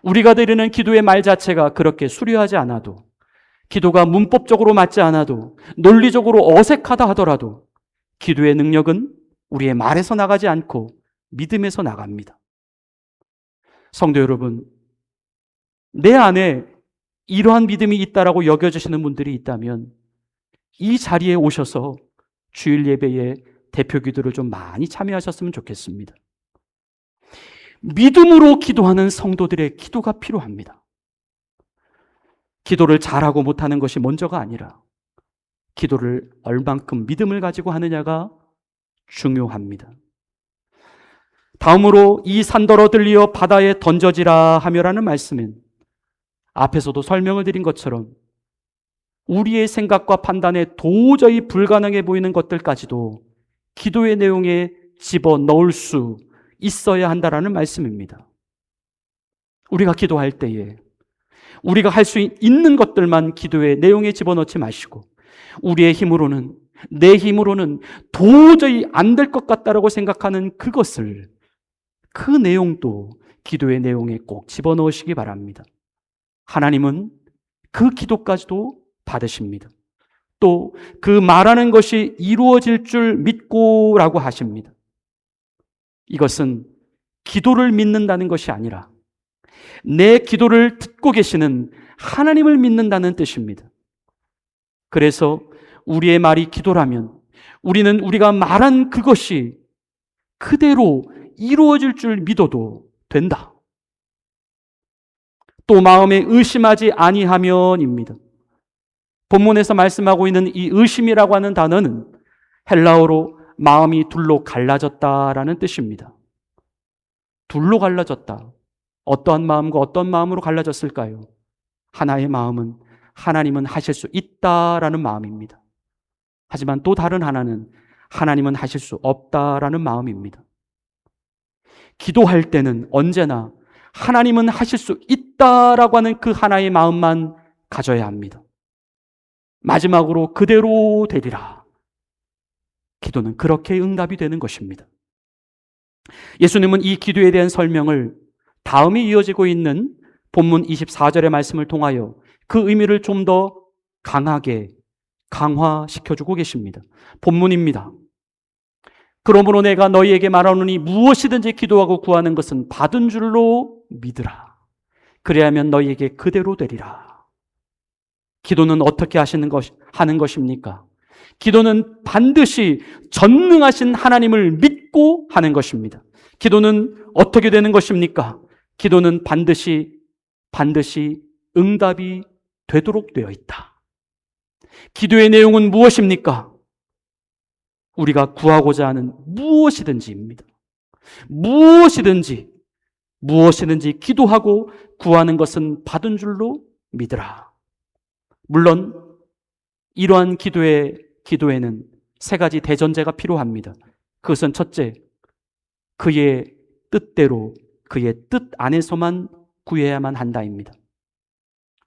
우리가 드리는 기도의 말 자체가 그렇게 수려하지 않아도, 기도가 문법적으로 맞지 않아도, 논리적으로 어색하다 하더라도 기도의 능력은 우리의 말에서 나가지 않고 믿음에서 나갑니다. 성도 여러분, 내 안에 이러한 믿음이 있다라고 여겨지시는 분들이 있다면 이 자리에 오셔서 주일 예배에 대표 기도를 좀 많이 참여하셨으면 좋겠습니다. 믿음으로 기도하는 성도들의 기도가 필요합니다. 기도를 잘하고 못하는 것이 먼저가 아니라 기도를 얼만큼 믿음을 가지고 하느냐가 중요합니다. 다음으로 이 산더러 들리어 바다에 던져지라 하며라는 말씀은 앞에서도 설명을 드린 것처럼 우리의 생각과 판단에 도저히 불가능해 보이는 것들까지도 기도의 내용에 집어넣을 수 있어야 한다라는 말씀입니다. 우리가 기도할 때에 우리가 할 수 있는 것들만 기도의 내용에 집어넣지 마시고 우리의 힘으로는, 내 힘으로는 도저히 안 될 것 같다라고 생각하는 그것을, 그 내용도 기도의 내용에 꼭 집어넣으시기 바랍니다. 하나님은 그 기도까지도 받으십니다. 또 그 말하는 것이 이루어질 줄 믿고라고 하십니다. 이것은 기도를 믿는다는 것이 아니라 내 기도를 듣고 계시는 하나님을 믿는다는 뜻입니다. 그래서 우리의 말이 기도라면 우리는 우리가 말한 그것이 그대로 이루어질 줄 믿어도 된다. 또 마음에 의심하지 아니하면입니다. 본문에서 말씀하고 있는 이 의심이라고 하는 단어는 헬라어로 마음이 둘로 갈라졌다라는 뜻입니다. 둘로 갈라졌다. 어떠한 마음과 어떤 마음으로 갈라졌을까요? 하나의 마음은 하나님은 하실 수 있다라는 마음입니다. 하지만 또 다른 하나는 하나님은 하실 수 없다라는 마음입니다. 기도할 때는 언제나 하나님은 하실 수 있다라고 하는 그 하나의 마음만 가져야 합니다. 마지막으로 그대로 되리라. 기도는 그렇게 응답이 되는 것입니다. 예수님은 이 기도에 대한 설명을 다음에 이어지고 있는 본문 24절의 말씀을 통하여 그 의미를 좀 더 강하게 강화시켜주고 계십니다. 본문입니다. 그러므로 내가 너희에게 말하노니 무엇이든지 기도하고 구하는 것은 받은 줄로 믿으라. 그래야면 너희에게 그대로 되리라. 기도는 어떻게 하는 것입니까? 기도는 반드시 전능하신 하나님을 믿고 하는 것입니다. 기도는 어떻게 되는 것입니까? 기도는 반드시 응답이 되도록 되어 있다. 기도의 내용은 무엇입니까? 우리가 구하고자 하는 무엇이든지입니다. 무엇이든지 기도하고 구하는 것은 받은 줄로 믿으라. 물론 이러한 기도에는 세 가지 대전제가 필요합니다. 그것은 첫째, 그의 뜻대로, 그의 뜻 안에서만 구해야만 한다입니다.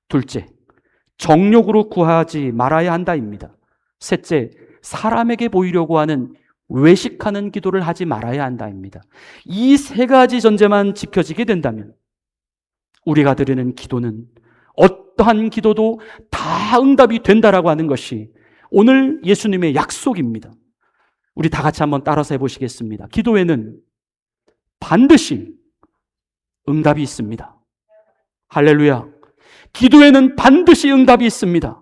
둘째, 정욕으로 구하지 말아야 한다입니다. 셋째, 사람에게 보이려고 하는 외식하는 기도를 하지 말아야 한다입니다. 이 세 가지 전제만 지켜지게 된다면 우리가 드리는 기도는 어떠한 기도도 다 응답이 된다라고 하는 것이 오늘 예수님의 약속입니다. 우리 다 같이 한번 따라서 해보시겠습니다. 기도에는 반드시 응답이 있습니다. 할렐루야. 기도에는 반드시 응답이 있습니다.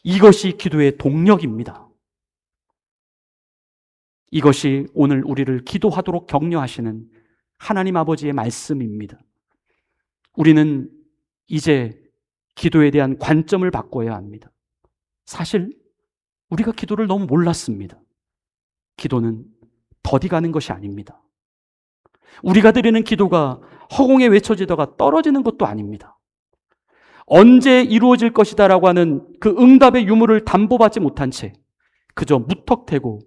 이것이 기도의 동력입니다. 이것이 오늘 우리를 기도하도록 격려하시는 하나님 아버지의 말씀입니다. 우리는 이제 기도에 대한 관점을 바꿔야 합니다. 사실 우리가 기도를 너무 몰랐습니다. 기도는 더디 가는 것이 아닙니다. 우리가 드리는 기도가 허공에 외쳐지다가 떨어지는 것도 아닙니다. 언제 이루어질 것이다라고 하는 그 응답의 유무를 담보받지 못한 채 그저 무턱대고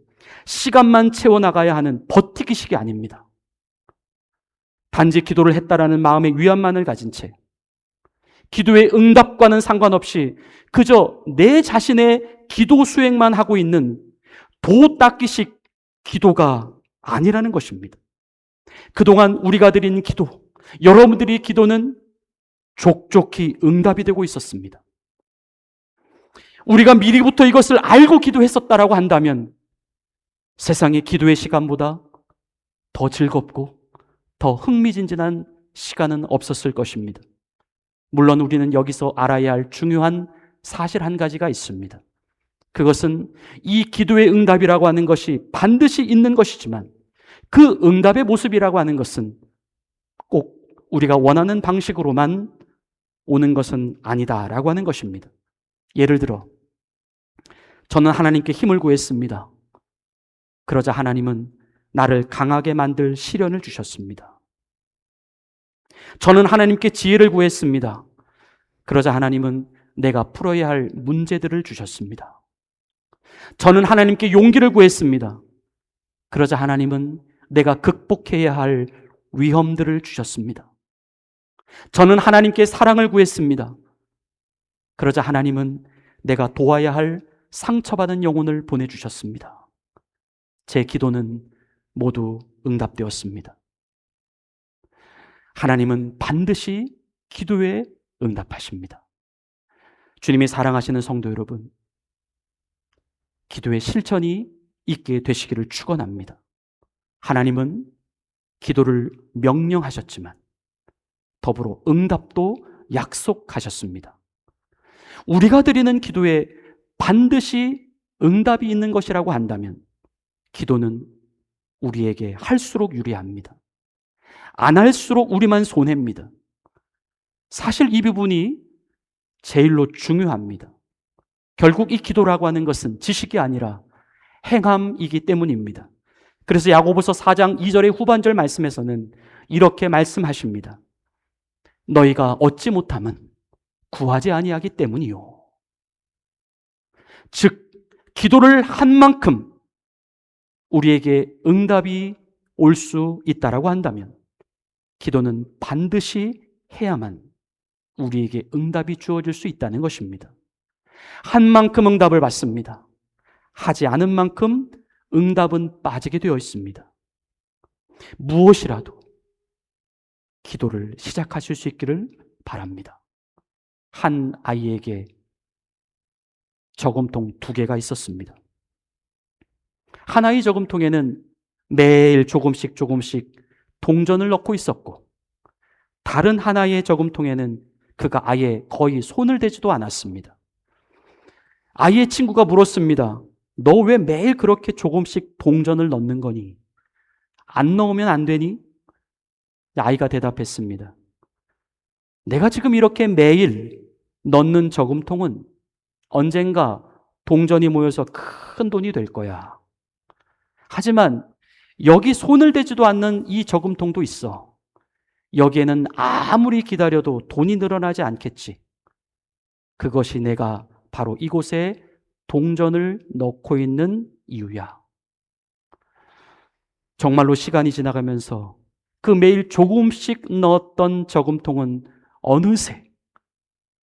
시간만 채워나가야 하는 버티기식이 아닙니다. 단지 기도를 했다라는 마음의 위안만을 가진 채 기도의 응답과는 상관없이 그저 내 자신의 기도 수행만 하고 있는 도 닦기식 기도가 아니라는 것입니다. 그동안 우리가 드린 기도, 여러분들의 기도는 족족히 응답이 되고 있었습니다. 우리가 미리부터 이것을 알고 기도했었다라고 한다면 세상의 기도의 시간보다 더 즐겁고 더 흥미진진한 시간은 없었을 것입니다. 물론 우리는 여기서 알아야 할 중요한 사실 한 가지가 있습니다. 그것은 이 기도의 응답이라고 하는 것이 반드시 있는 것이지만 그 응답의 모습이라고 하는 것은 꼭 우리가 원하는 방식으로만 오는 것은 아니다라고 하는 것입니다. 예를 들어 저는 하나님께 힘을 구했습니다. 그러자 하나님은 나를 강하게 만들 시련을 주셨습니다. 저는 하나님께 지혜를 구했습니다. 그러자 하나님은 내가 풀어야 할 문제들을 주셨습니다. 저는 하나님께 용기를 구했습니다. 그러자 하나님은 내가 극복해야 할 위험들을 주셨습니다. 저는 하나님께 사랑을 구했습니다. 그러자 하나님은 내가 도와야 할 상처받은 영혼을 보내주셨습니다. 제 기도는 모두 응답되었습니다. 하나님은 반드시 기도에 응답하십니다. 주님이 사랑하시는 성도 여러분, 기도의 실천이 있게 되시기를 축원합니다. 하나님은 기도를 명령하셨지만 더불어 응답도 약속하셨습니다. 우리가 드리는 기도에 반드시 응답이 있는 것이라고 한다면 기도는 우리에게 할수록 유리합니다. 안 할수록 우리만 손해입니다. 사실 이 부분이 제일로 중요합니다. 결국 이 기도라고 하는 것은 지식이 아니라 행함이기 때문입니다. 그래서 야고보서 4장 2절의 후반절 말씀에서는 이렇게 말씀하십니다. 너희가 얻지 못함은 구하지 아니하기 때문이요. 즉 기도를 한 만큼 우리에게 응답이 올 수 있다라고 한다면 기도는 반드시 해야만 우리에게 응답이 주어질 수 있다는 것입니다. 한 만큼 응답을 받습니다. 하지 않은 만큼 응답은 빠지게 되어 있습니다. 무엇이라도 기도를 시작하실 수 있기를 바랍니다. 한 아이에게 저금통 2개가 있었습니다. 하나의 저금통에는 매일 조금씩 동전을 넣고 있었고, 다른 하나의 저금통에는 그가 아예 거의 손을 대지도 않았습니다. 아이의 친구가 물었습니다. 너 왜 매일 그렇게 조금씩 동전을 넣는 거니? 안 넣으면 안 되니? 아이가 대답했습니다. 내가 지금 이렇게 매일 넣는 저금통은 언젠가 동전이 모여서 큰 돈이 될 거야. 하지만 여기 손을 대지도 않는 이 저금통도 있어. 여기에는 아무리 기다려도 돈이 늘어나지 않겠지. 그것이 내가 바로 이곳에 동전을 넣고 있는 이유야. 정말로 시간이 지나가면서 그 매일 조금씩 넣었던 저금통은 어느새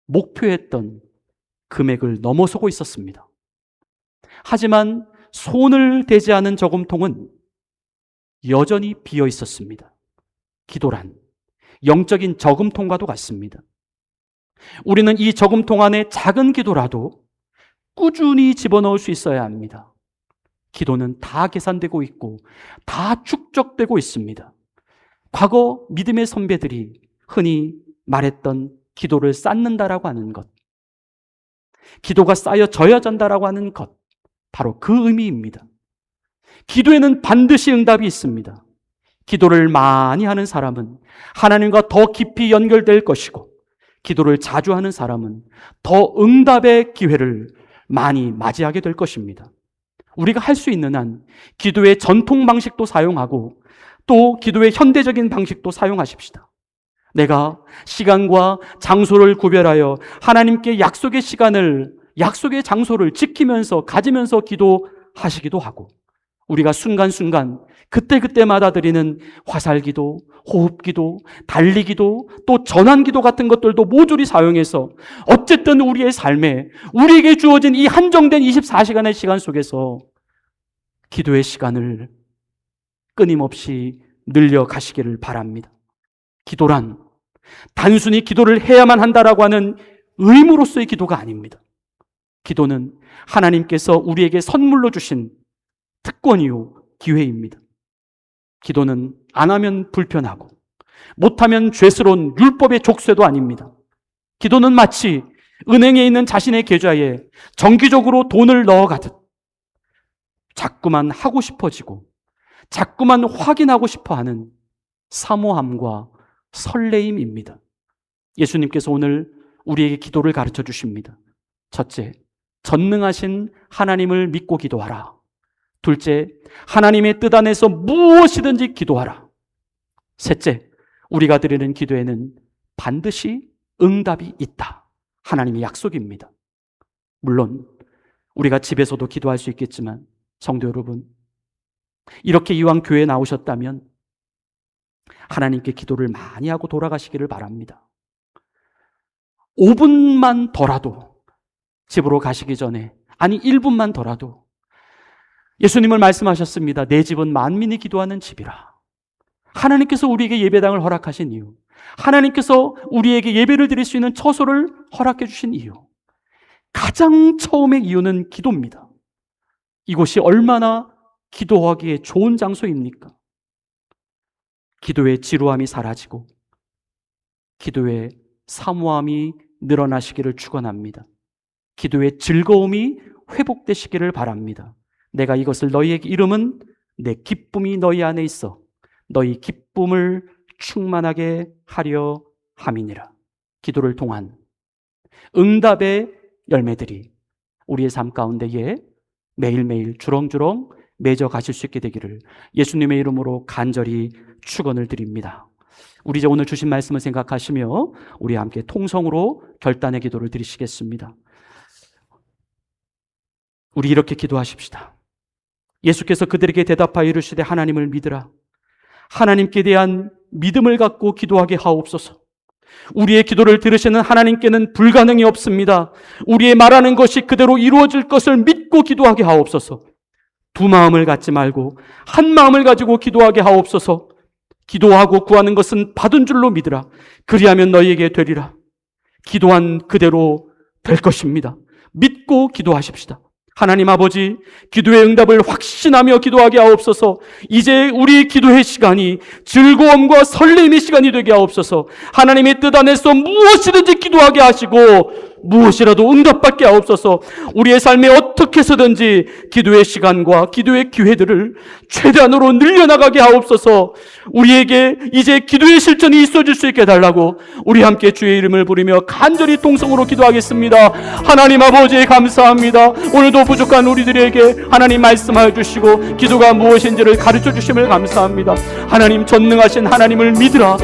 목표했던 금액을 넘어서고 있었습니다. 하지만 손을 대지 않은 저금통은 여전히 비어 있었습니다. 기도란 영적인 저금통과도 같습니다. 우리는 이 저금통 안에 작은 기도라도 꾸준히 집어넣을 수 있어야 합니다. 기도는 다 계산되고 있고 다 축적되고 있습니다. 과거 믿음의 선배들이 흔히 말했던 기도를 쌓는다라고 하는 것, 기도가 쌓여져야 잔다라고 하는 것, 바로 그 의미입니다. 기도에는 반드시 응답이 있습니다. 기도를 많이 하는 사람은 하나님과 더 깊이 연결될 것이고, 기도를 자주 하는 사람은 더 응답의 기회를 많이 맞이하게 될 것입니다. 우리가 할 수 있는 한 기도의 전통 방식도 사용하고 또 기도의 현대적인 방식도 사용하십시다. 내가 시간과 장소를 구별하여 하나님께 약속의 시간을, 약속의 장소를 지키면서 가지면서 기도하시기도 하고, 우리가 순간순간 그때그때마다 드리는 화살기도, 호흡기도, 달리기도, 또 전환기도 같은 것들도 모조리 사용해서 어쨌든 우리의 삶에 우리에게 주어진 이 한정된 24시간의 시간 속에서 기도의 시간을 끊임없이 늘려가시기를 바랍니다. 기도란 단순히 기도를 해야만 한다라고 하는 의무로서의 기도가 아닙니다. 기도는 하나님께서 우리에게 선물로 주신 특권이요 기회입니다. 기도는 안 하면 불편하고 못하면 죄스러운 율법의 족쇄도 아닙니다. 기도는 마치 은행에 있는 자신의 계좌에 정기적으로 돈을 넣어가듯 자꾸만 하고 싶어지고 자꾸만 확인하고 싶어하는 사모함과 설레임입니다. 예수님께서 오늘 우리에게 기도를 가르쳐 주십니다. 첫째, 전능하신 하나님을 믿고 기도하라. 둘째, 하나님의 뜻 안에서 무엇이든지 기도하라. 셋째, 우리가 드리는 기도에는 반드시 응답이 있다. 하나님의 약속입니다. 물론 우리가 집에서도 기도할 수 있겠지만 성도 여러분, 이렇게 이왕 교회에 나오셨다면 하나님께 기도를 많이 하고 돌아가시기를 바랍니다. 5분만 더라도 집으로 가시기 전에, 아니 1분만 더라도 예수님을 말씀하셨습니다. 내 집은 만민이 기도하는 집이라. 하나님께서 우리에게 예배당을 허락하신 이유, 하나님께서 우리에게 예배를 드릴 수 있는 처소를 허락해 주신 이유, 가장 처음의 이유는 기도입니다. 이곳이 얼마나 기도하기에 좋은 장소입니까? 기도의 지루함이 사라지고 기도의 사모함이 늘어나시기를 축원합니다. 기도의 즐거움이 회복되시기를 바랍니다. 내가 이것을 너희에게 이름은 내 기쁨이 너희 안에 있어 너희 기쁨을 충만하게 하려 함이니라. 기도를 통한 응답의 열매들이 우리의 삶 가운데에 매일매일 주렁주렁 맺어 가실 수 있게 되기를 예수님의 이름으로 간절히 축원을 드립니다. 우리 이제 오늘 주신 말씀을 생각하시며 우리 함께 통성으로 결단의 기도를 드리시겠습니다. 우리 이렇게 기도하십시다. 예수께서 그들에게 대답하여 이르시되 하나님을 믿으라. 하나님께 대한 믿음을 갖고 기도하게 하옵소서. 우리의 기도를 들으시는 하나님께는 불가능이 없습니다. 우리의 말하는 것이 그대로 이루어질 것을 믿고 기도하게 하옵소서. 두 마음을 갖지 말고 한 마음을 가지고 기도하게 하옵소서. 기도하고 구하는 것은 받은 줄로 믿으라. 그리하면 너희에게 되리라. 기도한 그대로 될 것입니다. 믿고 기도하십시다. 하나님 아버지, 기도의 응답을 확신하며 기도하게 하옵소서. 이제 우리 기도의 시간이 즐거움과 설렘의 시간이 되게 하옵소서. 하나님의 뜻 안에서 무엇이든지 기도하게 하시고 무엇이라도 응답받게 하옵소서. 우리의 삶에 어떻게 해서든지 기도의 시간과 기도의 기회들을 최대한으로 늘려나가게 하옵소서. 우리에게 이제 기도의 실천이 있어질 수 있게 해달라고 우리 함께 주의 이름을 부르며 간절히 통성으로 기도하겠습니다. 하나님 아버지 감사합니다. 오늘도 부족한 우리들에게 하나님 말씀하여 주시고 기도가 무엇인지를 가르쳐 주심을 감사합니다. 하나님 전능하신 하나님을 믿으라,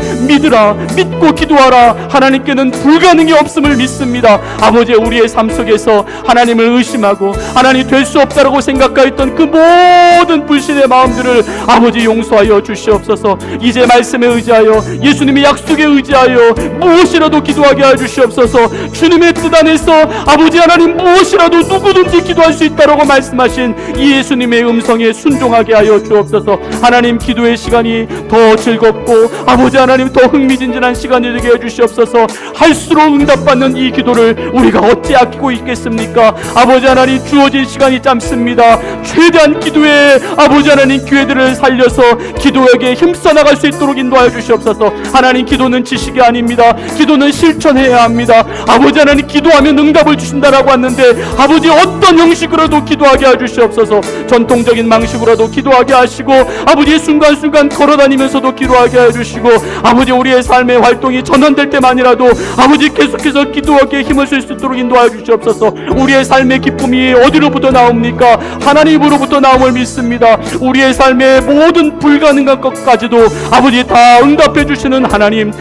믿고 기도하라. 하나님께는 불가능이 없음을 믿습니다. 아버지, 우리의 삶 속에서 하나님을 의심하고 하나님 될 수 없다라고 생각하였던 그 모든 불신의 마음들을 아버지 용서하여 주시옵소서. 이제 말씀에 의지하여 예수님의 약속에 의지하여 무엇이라도 기도하게 하여 주시옵소서. 주님의 뜻 안에서 아버지 하나님 무엇이라도 누구든지 기도할 수 있다라고 말씀하신 이 예수님의 음성에 순종하게 하여 주옵소서. 하나님, 기도의 시간이 더 즐겁고 아버지 하나님 더 흥미진진한 시간이 되게 해 주시옵소서. 할수록 응답받는 이 기도를 우리가 어찌 아끼고 있겠습니까? 아버지 하나님, 주어진 시간이 짧습니다. 최대한 기도에 아버지 하나님 기회들을 살려서 기도에게 힘써 나갈 수 있도록 인도하여 주시옵소서. 하나님, 기도는 지식이 아닙니다. 기도는 실천해야 합니다. 아버지 하나님, 기도하면 응답을 주신다라고 하는데 아버지 어떤 형식으로도 기도하게 해 주시옵소서. 전통적인 방식으로도 기도하게 하시고 아버지 순간순간 걸어다니면서도 기도하게 해 주시고 아버지 우리의 삶의 활동이 전환될 때만이라도 아버지 계속해서 기도하기에 힘을 쓸 수 있도록 인도하여 주시옵소서. 우리의 삶의 기쁨이 어디로부터 나옵니까? 하나님으로부터 나옴을 믿습니다. 우리의 삶의 모든 불가능한 것까지도 아버지 다 응답해 주시는 하나님,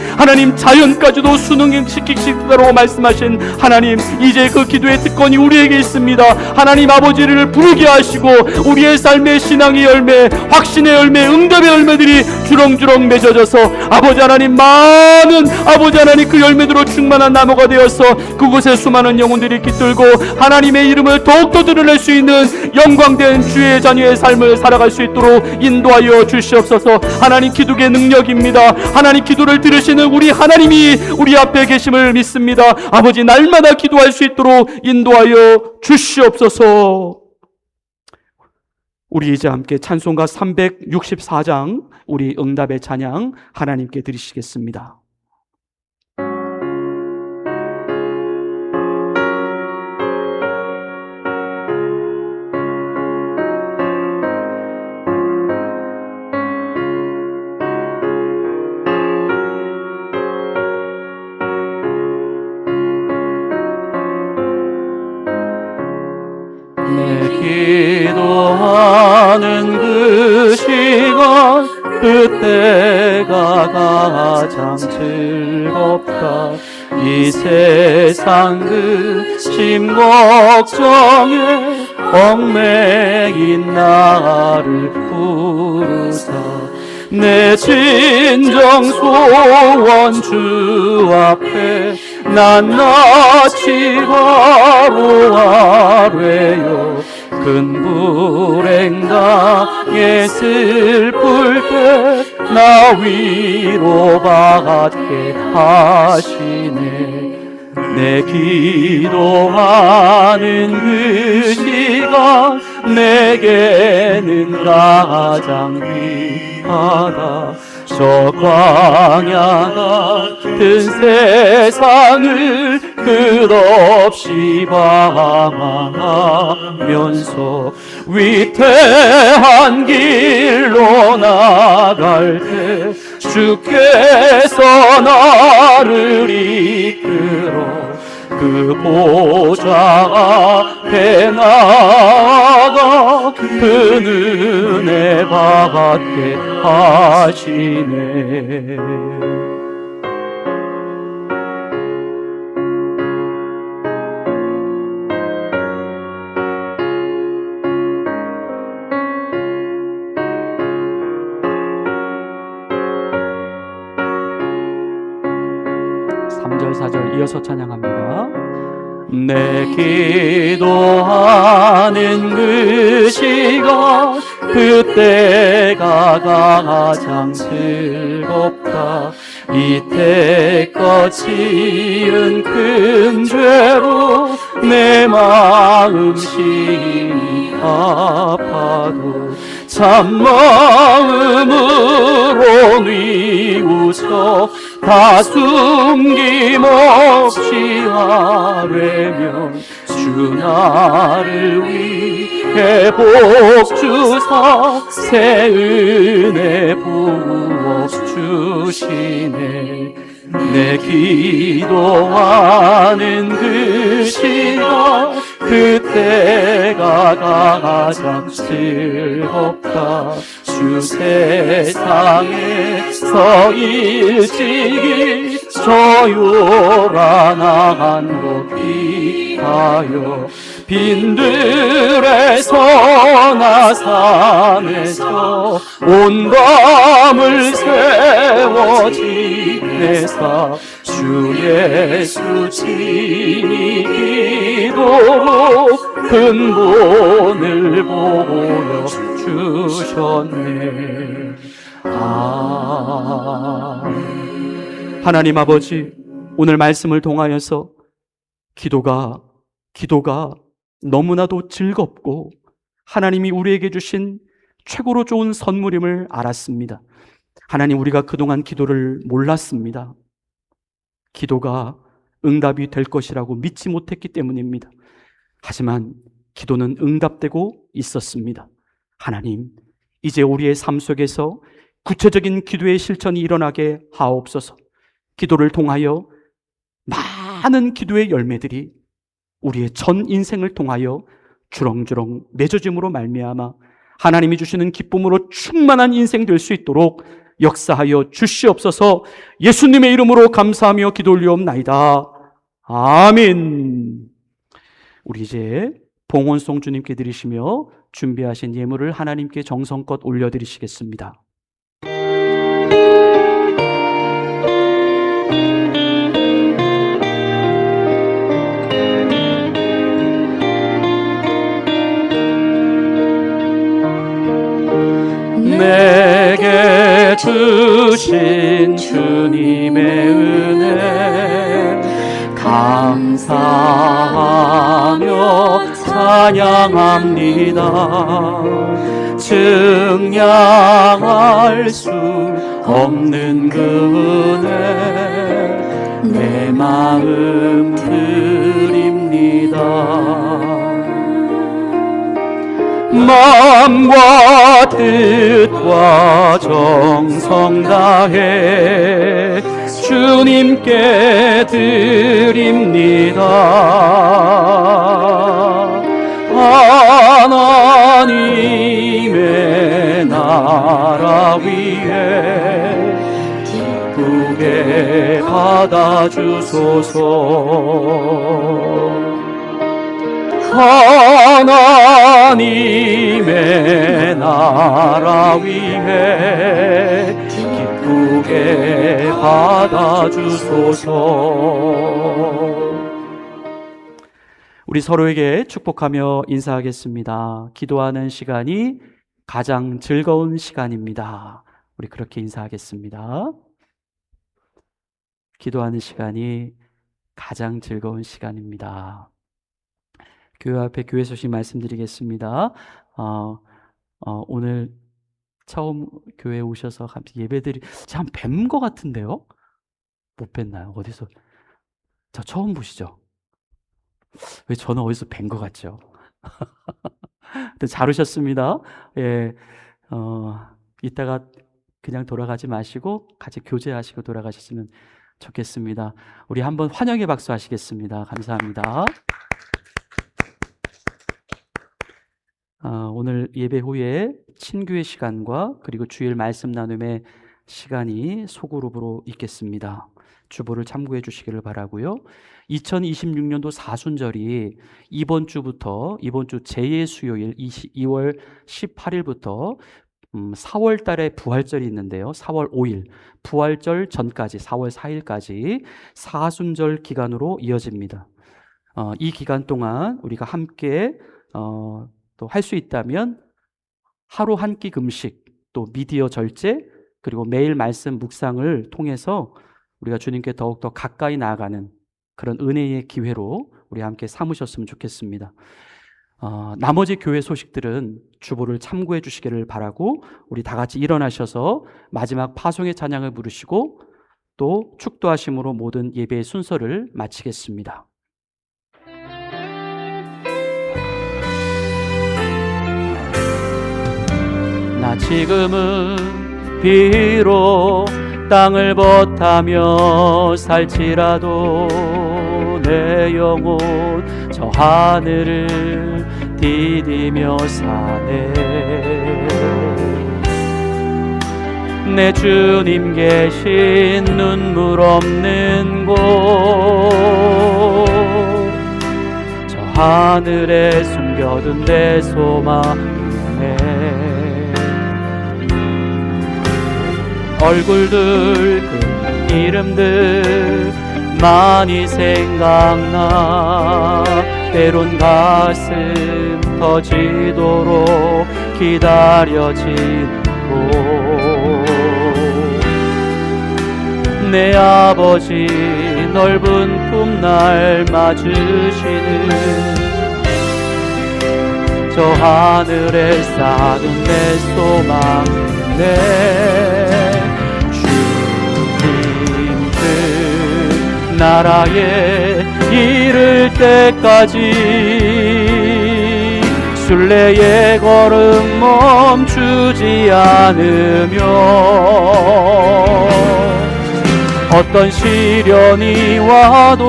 자연까지도 순응시키시다고 말씀하신 하나님, 이제 그 기도의 특권이 우리에게 있습니다. 하나님 아버지를 부르게 하시고 우리의 삶의 신앙의 열매, 확신의 열매, 응답의 열매들이 주렁주렁 맺어져서 아버지 하나님 많은 아버지 하나님 그 열매들로 충만한 나무가 되어서 그곳에 수많은 영혼들이 깃들고 하나님의 이름을 더욱더 드러낼 수 있는 영광된 주의 자녀의 삶을 살아갈 수 있도록 인도하여 주시옵소서. 하나님, 기도의 능력입니다. 하나님, 기도를 들으시는 우리 하나님이 우리 앞에 계심을 믿습니다. 아버지, 날마다 기도할 수 있도록 인도하여 주시옵소서. 우리 이제 함께 찬송가 364장 우리 응답의 찬양 하나님께 드리시겠습니다. 기도하는 그 시간, 그때가 가장 즐겁다. 이 세상 그 심 걱정에 얽매인 나를 부르사 내 진정 소원 주 앞에 낱낱이 바로하래요. 큰 불행 당해 슬플 때 나 위로받게 하시네. 내 기도하는 그 시간 내게는 가장 귀하다. 저 광야 같은 세상을 끝없이 방황하면서 위태한 길로 나갈 때 주께서 나를 이끌어 그 보좌 앞에 나아가 그 은혜 받게 하시네. 이어서 찬양합니다. 내 기도하는 그 시간 그때가 가장 즐겁다. 이때껏 지은 큰 죄로 내 마음이 아파도 참마음으로 뉘우쳐 다 숨김없이 아뢰면 주 나를 위해 복 주사 새 은혜 부어 주시네. 내 기도하는 그 시간 그때가 가장 즐겁다. 주 세상에서 일찍이 저 요란한 한곳 피하여 빈들에서 나 산에서 온 밤을 세워 지내사 주 예수 지니도록 근본을 보여주셨네. 하나님 아버지, 오늘 말씀을 통하여서 기도가 너무나도 즐겁고 하나님이 우리에게 주신 최고로 좋은 선물임을 알았습니다. 하나님, 우리가 그동안 기도를 몰랐습니다. 기도가 응답이 될 것이라고 믿지 못했기 때문입니다. 하지만 기도는 응답되고 있었습니다. 하나님, 이제 우리의 삶 속에서 구체적인 기도의 실천이 일어나게 하옵소서. 기도를 통하여 많은 기도의 열매들이 우리의 전 인생을 통하여 주렁주렁 맺어짐으로 말미암아 하나님이 주시는 기쁨으로 충만한 인생 될 수 있도록 역사하여 주시옵소서. 예수님의 이름으로 감사하며 기도 올리옵나이다. 아멘. 우리 이제 봉헌송 주님께 드리시며 준비하신 예물을 하나님께 정성껏 올려드리시겠습니다. 내게 주신 주님의 은혜 감사하며 찬양합니다. 증량할 수 없는 그 은혜 내 마음 드립니다. 마음과 뜻과 정성 다해 주님께 드립니다. 하나님의 나라 위해 기쁘게 받아주소서. 하나님의 나라 위해 기쁘게 받아주소서. 우리 서로에게 축복하며 인사하겠습니다. 기도하는 시간이 가장 즐거운 시간입니다. 우리 그렇게 인사하겠습니다. 기도하는 시간이 가장 즐거운 시간입니다. 교회 앞에 교회 소식 말씀드리겠습니다. 오늘 처음 교회에 오셔서 예배드리 참 뵌 것 같은데요? 못 뵀나요? 어디서? 저 처음 보시죠? 왜 저는 어디서 뵌 것 같죠? 잘 오셨습니다. 예, 이따가 그냥 돌아가지 마시고 같이 교제하시고 돌아가셨으면 좋겠습니다. 우리 한번 환영의 박수 하시겠습니다. 감사합니다. 오늘 예배 후에 친교의 시간과 그리고 주일 말씀 나눔의 시간이 소그룹으로 있겠습니다. 주보를 참고해 주시기를 바라고요. 2026년도 사순절이 이번 주 제2수요일 2월 18일부터 4월 달에 부활절이 있는데요. 4월 5일 부활절 전까지 4월 4일까지 사순절 기간으로 이어집니다. 이 기간 동안 우리가 함께 또 할 수 있다면 하루 한 끼 금식, 또 미디어 절제, 그리고 매일 말씀 묵상을 통해서 우리가 주님께 더욱더 가까이 나아가는 그런 은혜의 기회로 우리 함께 삼으셨으면 좋겠습니다. 나머지 교회 소식들은 주보를 참고해 주시기를 바라고, 우리 다 같이 일어나셔서 마지막 파송의 찬양을 부르시고 또 축도하심으로 모든 예배의 순서를 마치겠습니다. 나 지금은 비록 땅을 벗하며 살지라도 내 영혼 저 하늘을 디디며 사네. 내 주님 계신 눈물 없는 곳 저 하늘에 숨겨둔 내 소망이네. 얼굴들 그 이름들 많이 생각나. 때론 가슴 터지도록 기다려진 내 아버지 넓은 품 날 맞으시는 저 하늘에 쌓은 내 소망이네. 주님 그 나라에 이를 때까지 순례의 걸음 멈추지 않으며 어떤 시련이 와도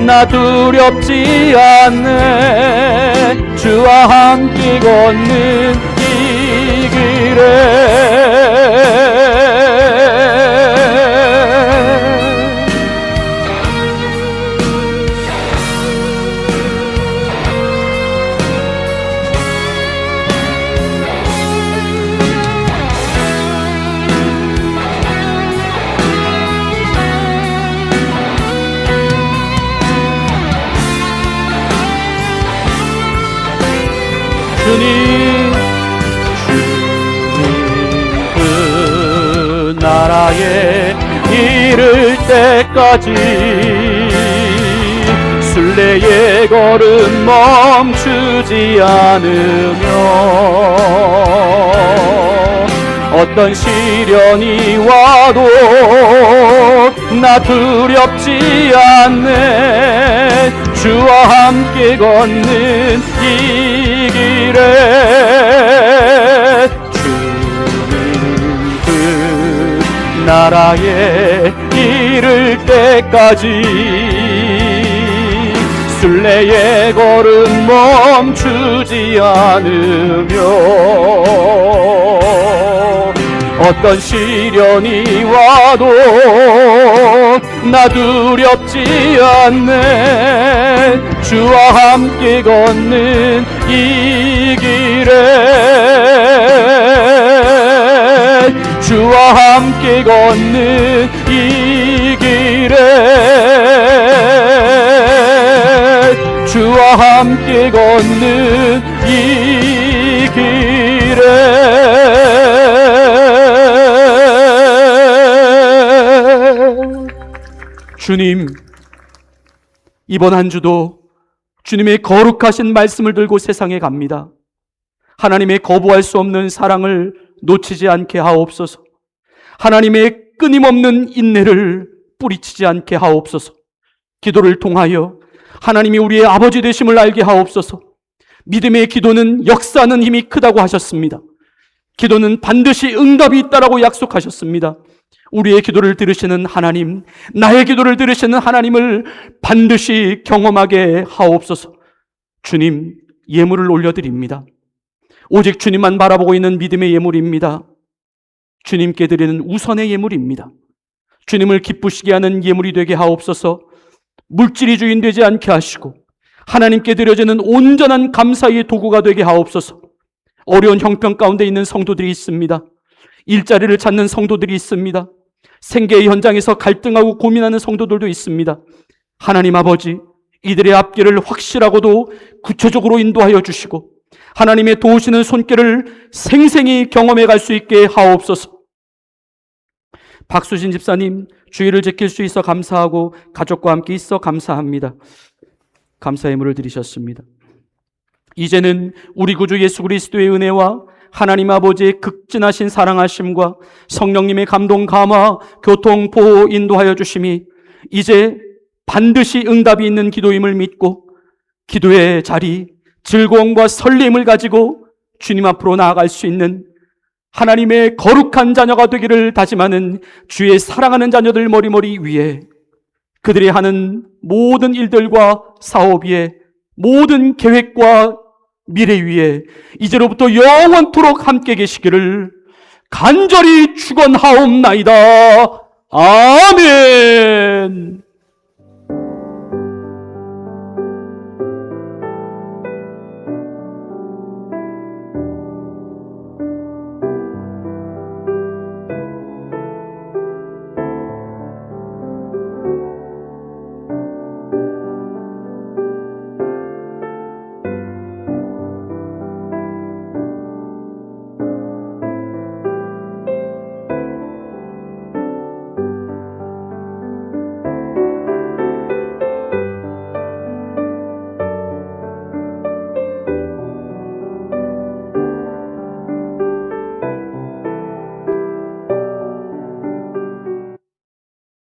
나 두렵지 않네. 주와 함께 걷는 이 길에 주님 그 나라에 이를 때까지 순례의 걸음 멈추지 않으며 어떤 시련이 와도 나 두렵지 않네. 주와 함께 걷는 이 길에 주님 그 나라에 이를 때까지 순례의 걸음 멈추지 않으며 어떤 시련이 와도 나 두렵지 않네. 주와 함께 걷는 이 길에 주와 함께 걷는 이 길에 주와 함께 걷는 이 길에 주님, 이번 한 주도 주님의 거룩하신 말씀을 들고 세상에 갑니다. 하나님의 거부할 수 없는 사랑을 놓치지 않게 하옵소서. 하나님의 끊임없는 인내를 뿌리치지 않게 하옵소서. 기도를 통하여 하나님이 우리의 아버지 되심을 알게 하옵소서. 믿음의 기도는 역사하는 힘이 크다고 하셨습니다. 기도는 반드시 응답이 있다라고 약속하셨습니다. 우리의 기도를 들으시는 하나님, 나의 기도를 들으시는 하나님을 반드시 경험하게 하옵소서. 주님, 예물을 올려드립니다. 오직 주님만 바라보고 있는 믿음의 예물입니다. 주님께 드리는 우선의 예물입니다. 주님을 기쁘시게 하는 예물이 되게 하옵소서. 물질이 주인 되지 않게 하시고 하나님께 드려지는 온전한 감사의 도구가 되게 하옵소서. 어려운 형편 가운데 있는 성도들이 있습니다. 일자리를 찾는 성도들이 있습니다. 생계의 현장에서 갈등하고 고민하는 성도들도 있습니다. 하나님 아버지, 이들의 앞길을 확실하고도 구체적으로 인도하여 주시고 하나님의 도우시는 손길을 생생히 경험해 갈 수 있게 하옵소서. 박수진 집사님, 주의를 지킬 수 있어 감사하고 가족과 함께 있어 감사합니다. 감사의 물을 드리셨습니다. 이제는 우리 구주 예수 그리스도의 은혜와 하나님 아버지의 극진하신 사랑하심과 성령님의 감동 감화, 교통 보호 인도하여 주심이 이제 반드시 응답이 있는 기도임을 믿고 기도의 자리, 즐거움과 설렘을 가지고 주님 앞으로 나아갈 수 있는 하나님의 거룩한 자녀가 되기를 다짐하는 주의 사랑하는 자녀들 머리머리 위에 그들이 하는 모든 일들과 사업 위에 모든 계획과 미래 위에 이제로부터 영원토록 함께 계시기를 간절히 축원하옵나이다. 아멘.